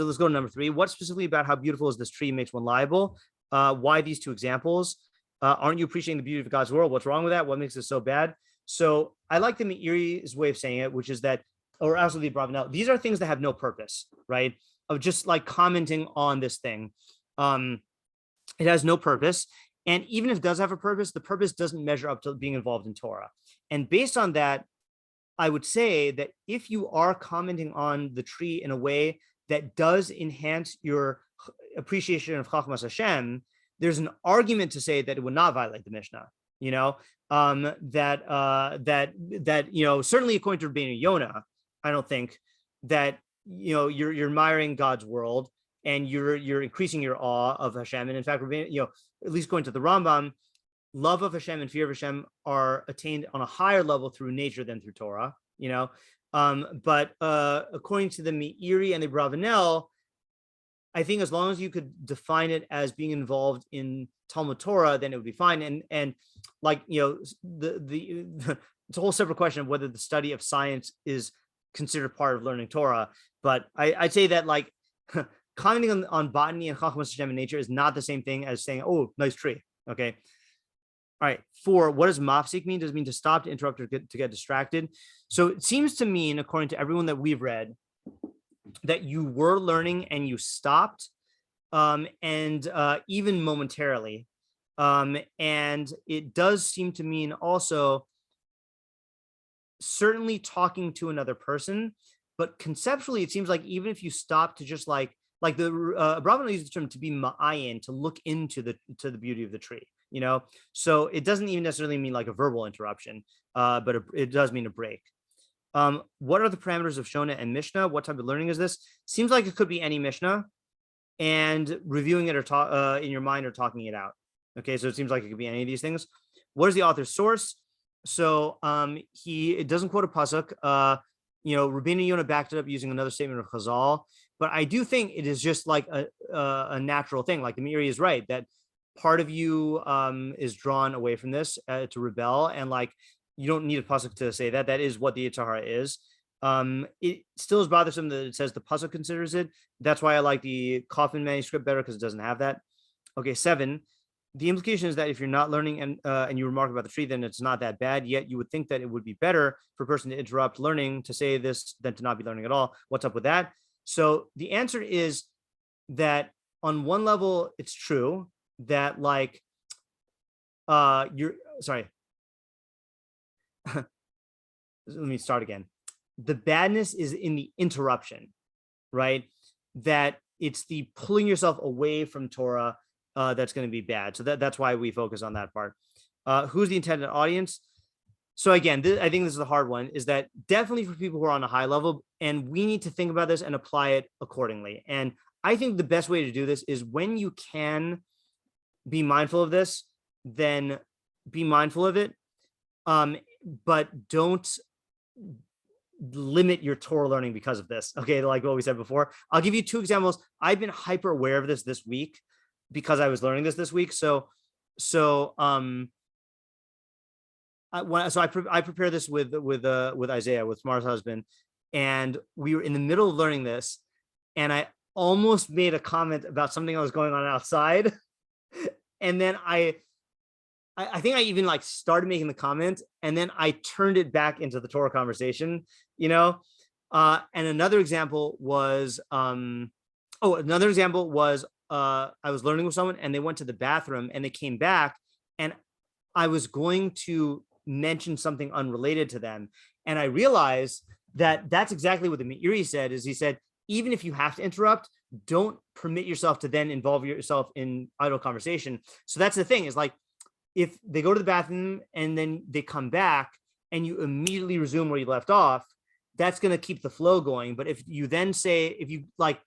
let's go to number 3. What specifically about how beautiful is this tree makes one liable? Why these 2 examples? Aren't you appreciating the beauty of God's world? What's wrong with that? What makes it so bad? So I like the Meiri's way of saying it, which is that, or also the Abravanel, these are things that have no purpose, right? Of just like commenting on this thing. It has no purpose. And even if it does have a purpose, the purpose doesn't measure up to being involved in Torah. And based on that, I would say that if you are commenting on the tree in a way that does enhance your appreciation of Chachmas Hashem, there's an argument to say that it would not violate the Mishnah. You know, that you know, certainly according to Rabbeinu Yonah, I don't think that, you know, you're admiring God's world and you're increasing your awe of Hashem. And in fact, you know, at least going to the Rambam, love of Hashem and fear of Hashem are attained on a higher level through nature than through Torah, you know. But according to the Meiri and the Abravanel, I think as long as you could define it as being involved in Talmud Torah, then it would be fine. And like, you know, it's a whole separate question of whether the study of science is considered part of learning Torah. But I'd say that like commenting on botany and Chachmas Hashem in nature is not the same thing as saying, oh, nice tree. Okay. All right. 4, what does mafsik mean? Does it mean to stop, to interrupt, or to get distracted? So it seems to mean, according to everyone that we've read, that you were learning and you stopped, and even momentarily. And it does seem to mean also certainly talking to another person, but conceptually, it seems like even if you stop to just like the Abravanel uses the term to be ma'ayin, to look into the beauty of the tree, you know. So it doesn't even necessarily mean like a verbal interruption, but it does mean a break. What are the parameters of Shona and Mishnah? What type of learning is this? Seems like it could be any Mishnah, and reviewing it or in your mind or talking it out. Okay, so it seems like it could be any of these things. What is the author's source? So it doesn't quote a pasuk. You know, Rabbeinu Yonah backed it up using another statement of Chazal. But I do think it is just like a natural thing. Like the Meiri is right, that part of you is drawn away from this to rebel, and like you don't need a pasuk to say that. That is what the Yetzer Hara is. It still is bothersome that it says the pasuk considers it. That's why I like the Kaufman manuscript better, because it doesn't have that. Okay, 7. the implication is that if you're not learning and you remark about the tree, then it's not that bad. Yet you would think that it would be better for a person to interrupt learning to say this than to not be learning at all. What's up with that? So the answer is that on one level, it's true that like you're sorry. Let me start again. The badness is in the interruption, right? That it's the pulling yourself away from Torah that's going to be bad. So that's why we focus on that part. Who's the intended audience? So again, I think this is the hard one, is that definitely for people who are on a high level, and we need to think about this and apply it accordingly. And I think the best way to do this is when you can be mindful of this, then be mindful of it. But don't limit your Torah learning because of this. Okay, like what we said before. I'll give you two examples. I've been hyper aware of this week because I was learning this week. I prepared this with Isaiah, with Mara's husband, and we were in the middle of learning this, and I almost made a comment about something that was going on outside, and then I think I even like started making the comment, and then I turned it back into the Torah conversation, you know. And another example was I was learning with someone, and they went to the bathroom, and they came back, and I was going to mention something unrelated to them, and I realized that that's exactly what the Meiri said. Is he said, even if you have to interrupt, don't permit yourself to then involve yourself in idle conversation. So that's the thing, is like, if they go to the bathroom and then they come back and you immediately resume where you left off, that's going to keep the flow going. But if you then if you like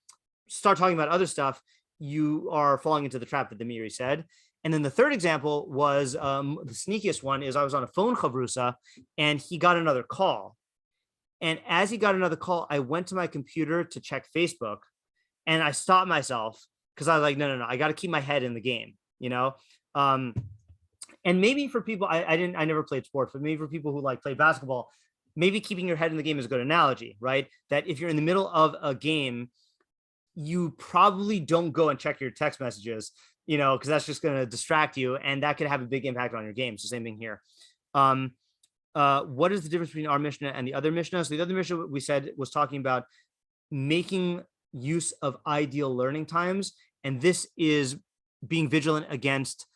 start talking about other stuff, you are falling into the trap that the Meiri said. And then the third example was the sneakiest one is I was on a phone chavrusa and he got another call. And as he got another call, I went to my computer to check Facebook, and I stopped myself because I was like, no, I got to keep my head in the game, you know? And maybe for people, I never played sports, but maybe for people who like play basketball, maybe keeping your head in the game is a good analogy, right? That if you're in the middle of a game, you probably don't go and check your text messages, you know, because that's just going to distract you, and that could have a big impact on your game. So same thing here. What is the difference between our mishnah and the other mishnah? So the other mishnah we said was talking about making use of ideal learning times, and this is being vigilant against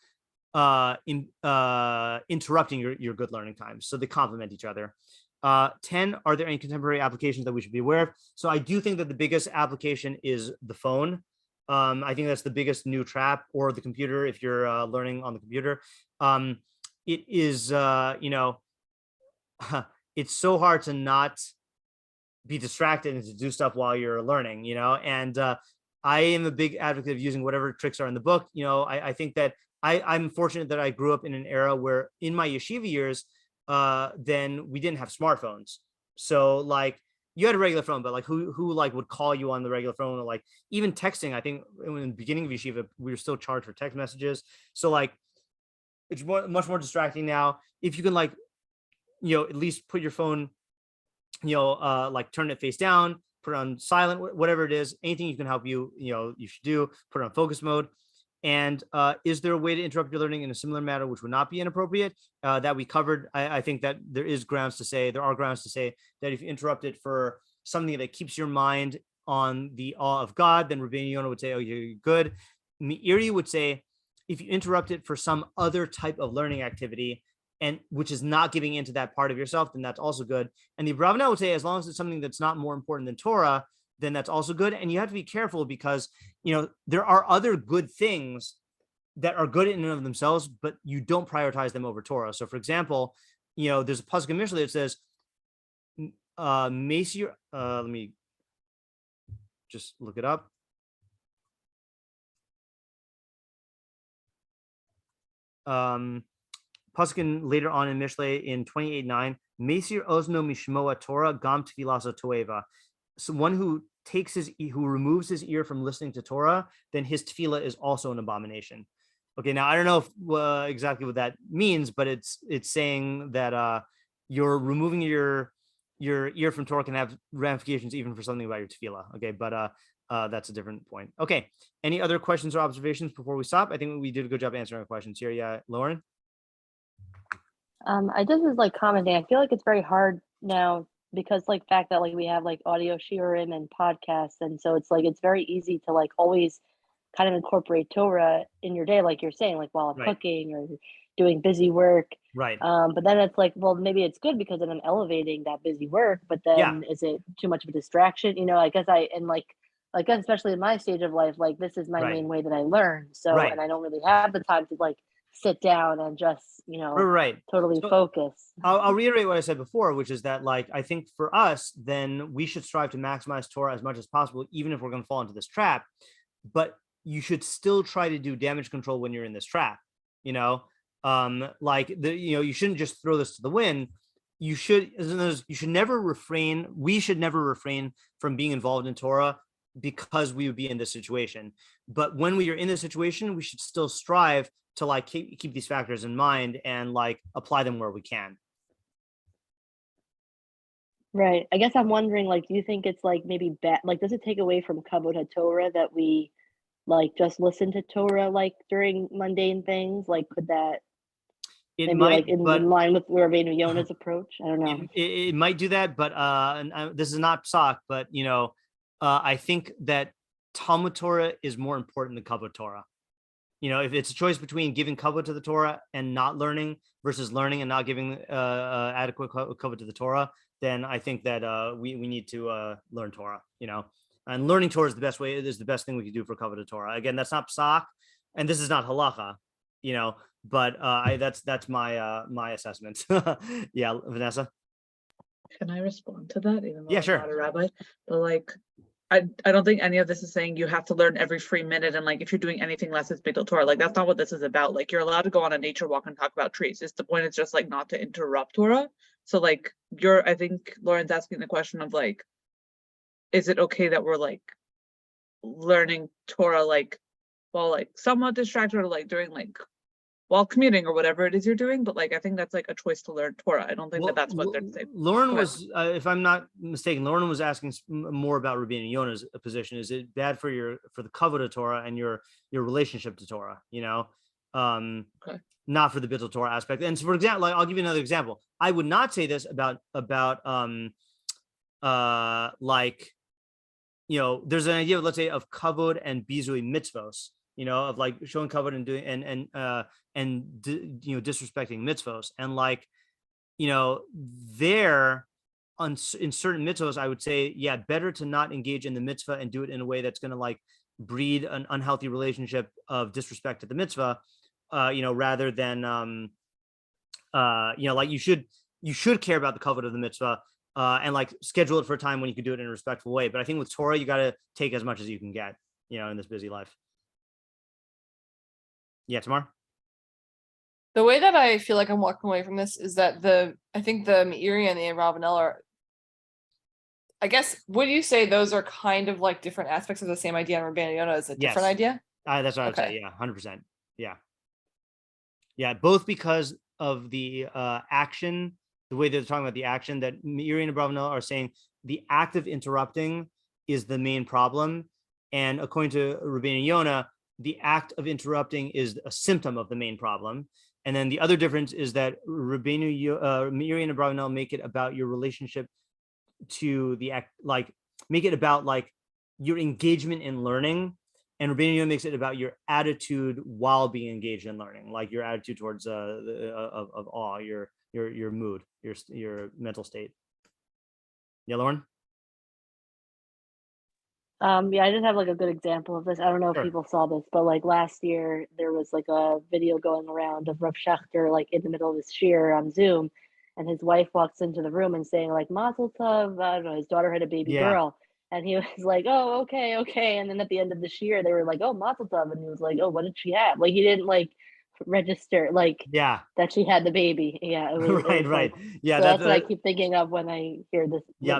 interrupting your good learning times. So they complement each other. 10, are there any contemporary applications that we should be aware of? So I do think that the biggest application is the phone. I think that's the biggest new trap, or the computer if you're learning on the computer. It is, you know, it's so hard to not be distracted and to do stuff while you're learning, you know, and I am a big advocate of using whatever tricks are in the book. You know, I think that I'm fortunate that I grew up in an era where in my yeshiva years, then we didn't have smartphones. So like you had a regular phone, but like who like would call you on the regular phone, or like even texting. I think in the beginning of yeshiva, we were still charged for text messages. So like it's much more distracting now. If you can like, you know, at least put your phone, you know, like turn it face down, put it on silent, whatever it is, anything you can help you, you know, you should do, put it on focus mode. And is there a way to interrupt your learning in a similar manner which would not be inappropriate? That we covered. I think that there are grounds to say that if you interrupt it for something that keeps your mind on the awe of God, then Rabbeinu Yonah would say, oh, you're good. Meiri would say, if you interrupt it for some other type of learning activity, and which is not giving into that part of yourself, then that's also good. And the Abravanel would say, as long as it's something that's not more important than Torah, then that's also good. And you have to be careful because, you know, there are other good things that are good in and of themselves, but you don't prioritize them over Torah. So for example, you know, there's a pasuk in Mishnah that says, Mesir, let me just look it up. Pasuk later on in Mishlei in 28:9, Mesir ozno mishmoa Torah gam tefilasa toeva. So one who removes his ear from listening to Torah, then his tefillah is also an abomination. Okay, now I don't know if, exactly what that means, but it's saying that you're removing your ear from Torah can have ramifications even for something about your tefillah. Okay, but that's a different point. Okay. Any other questions or observations before we stop? I think we did a good job answering our questions here. Yeah, Lauren? I just was like commenting, I feel like it's very hard now because like fact that like we have like audio shiurim and podcasts, and so it's like it's very easy to like always kind of incorporate Torah in your day, like you're saying, like while I'm cooking or doing busy work. Right. But then it's like, well, maybe it's good because then I'm elevating that busy work, but then is it too much of a distraction? You know, I guess especially in my stage of life, like this is my main way that I learn. So, and I don't really have the time to like sit down and just, you know, totally focus. I'll reiterate what I said before, which is that like, I think for us, then we should strive to maximize Torah as much as possible, even if we're going to fall into this trap, but you should still try to do damage control when you're in this trap, you know, you shouldn't just throw this to the wind. We should never refrain from being involved in Torah because we would be in this situation. But when we are in this situation, we should still strive to like keep these factors in mind and like apply them where we can. Right. I guess I'm wondering, like, do you think it's like maybe bad? Like, does it take away from kavod HaTorah that we like just listen to Torah like during mundane things? Like, could that maybe like in line with Rabbeinu Yonah's approach? I don't know. It might do that, but this is not psak, but you know, I think that Talmud Torah is more important than kavod Torah. You know, if it's a choice between giving kavod to the Torah and not learning versus learning and not giving adequate kavod to the Torah, then I think that we need to learn Torah, you know, and learning Torah is the best way. It is the best thing we can do for kavod to Torah. Again, that's not psak, and this is not halacha, you know, but that's my assessment. Yeah, Vanessa. Can I respond to that? Even though yeah, I'm sure. not a rabbi, but like, I don't think any of this is saying you have to learn every free minute, and like if you're doing anything less, it's Beitul Torah. Like that's not what this is about. Like you're allowed to go on a nature walk and talk about trees. It's the point is just like not to interrupt Torah. So like I think Lauren's asking the question of like, is it okay that we're like learning Torah like while like somewhat distracted or like during like while commuting or whatever it is you're doing, but like I think that's like a choice to learn Torah. I don't think that's what they're saying. Lauren was, if I'm not mistaken, Lauren was asking more about Rabbeinu Yonah's position. Is it bad for the kavod of Torah and your relationship to Torah? You know, not for the Beitul Torah aspect. And so, for example, like I'll give you another example. I would not say this about like, you know, there's an idea, let's say, of kavod and bizui mitzvos. You know, of like showing kavod and doing you know, disrespecting mitzvos, and like, you know, in certain mitzvos, I would say, yeah, better to not engage in the mitzvah and do it in a way that's going to like breed an unhealthy relationship of disrespect to the mitzvah, you know, rather than you know, like you should care about the kavod of the mitzvah and like schedule it for a time when you can do it in a respectful way. But I think with Torah, you got to take as much as you can get, you know, in this busy life. Yeah, Tamar? The way that I feel like I'm walking away from this is that I think the Meiri and the Abravanel are, I guess, would you say those are kind of like different aspects of the same idea, and Rabbeinu Yonah is a different idea? That's what I would say. Yeah, 100%. Yeah. Yeah, both because of the action, the way they're talking about the action, that Meiri and Abravanel are saying the act of interrupting is the main problem. And according to Rabbeinu Yonah, the act of interrupting is a symptom of the main problem. And then the other difference is that Meiri and Abravanel make it about your relationship to the act, like make it about like your engagement in learning. And Rabbeinu Yonah makes it about your attitude while being engaged in learning, like your attitude towards of awe, your mood, your mental state. Yeah, Lauren? Yeah, I just have like a good example of this. I don't know if people saw this, but like last year there was like a video going around of Rav Schechter like in the middle of his shiur on Zoom, and his wife walks into the room and saying like Mazel Tov. I don't know, his daughter had a baby girl, and he was like, oh, okay. And then at the end of the shiur, they were like, oh, Mazel Tov, and he was like, oh, what did she have? Like he didn't like register like that she had the baby. Yeah, it was, right. Like, yeah, so that's what I keep thinking of when I hear this. Yeah,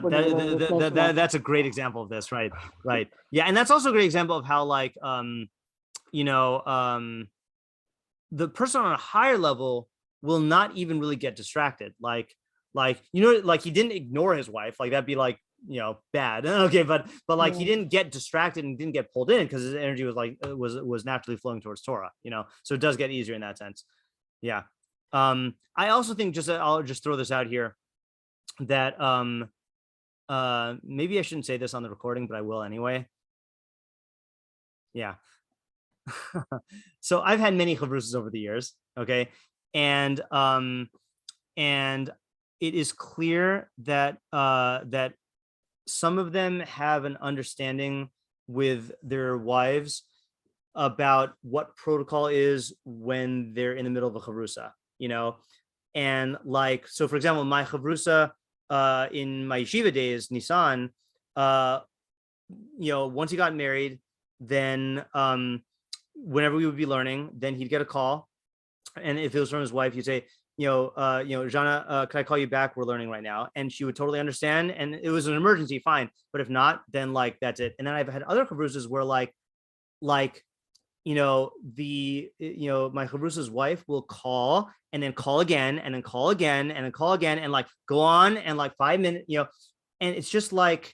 that's a great example of this. Right. Yeah, and that's also a great example of how like you know, the person on a higher level will not even really get distracted. Like you know, like he didn't ignore his wife. Like that'd be like bad. Okay, but like he didn't get distracted and didn't get pulled in because his energy was like was naturally flowing towards Torah, so it does get easier in that sense. Yeah. I also think I'll just throw this out here that maybe I shouldn't say this on the recording, but I will anyway. Yeah. So I've had many chavrusas over the years, okay, and it is clear that that some of them have an understanding with their wives about what protocol is when they're in the middle of a chavrusa, and like, so for example, my chavrusa in my yeshiva days, Nisan, once he got married, then whenever we would be learning, then he'd get a call, and if it was from his wife, he'd say, Jana, can I call you back? We're learning right now. And she would totally understand. And it was an emergency, fine. But if not, then like, that's it. And then I've had other chavrusas where my chavrusa's wife will call and then call again and then call again and then call again and like go on and like 5 minutes, and it's just like,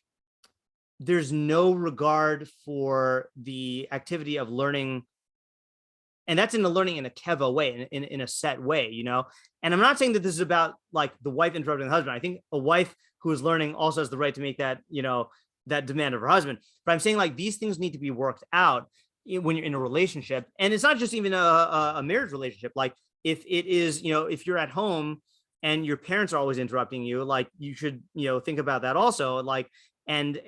there's no regard for the activity of learning. And that's in the learning in a keva way, in a set way, And I'm not saying that this is about like the wife interrupting the husband. I think a wife who is learning also has the right to make that, that demand of her husband. But I'm saying like these things need to be worked out when you're in a relationship. And it's not just even a marriage relationship. Like if it is, if you're at home and your parents are always interrupting you, like you should, think about that also. Like, and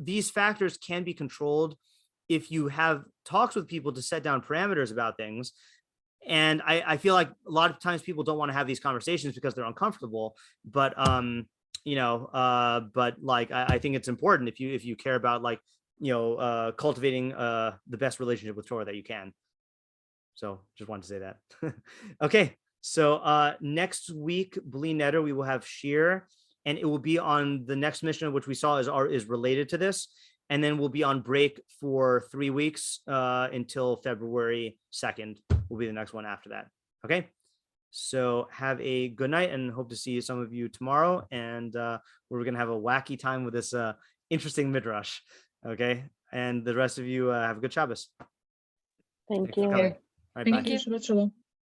these factors can be controlled if you have talks with people to set down parameters about things. And I feel like a lot of times people don't want to have these conversations because they're uncomfortable, but but like I think it's important if you care about like cultivating the best relationship with Torah that you can. So just wanted to say that. Okay, so next week, bli neder, we will have shiur, and it will be on the next mishnah, which we saw is related to this. And then we'll be on break for 3 weeks until February 2nd will be the next one after that. Okay, so have a good night and hope to see some of you tomorrow. And we're going to have a wacky time with this interesting midrash. Okay, and the rest of you have a good Shabbos. Thank Thanks for you. coming. All right, Thank bye. you. Shabbat shalom.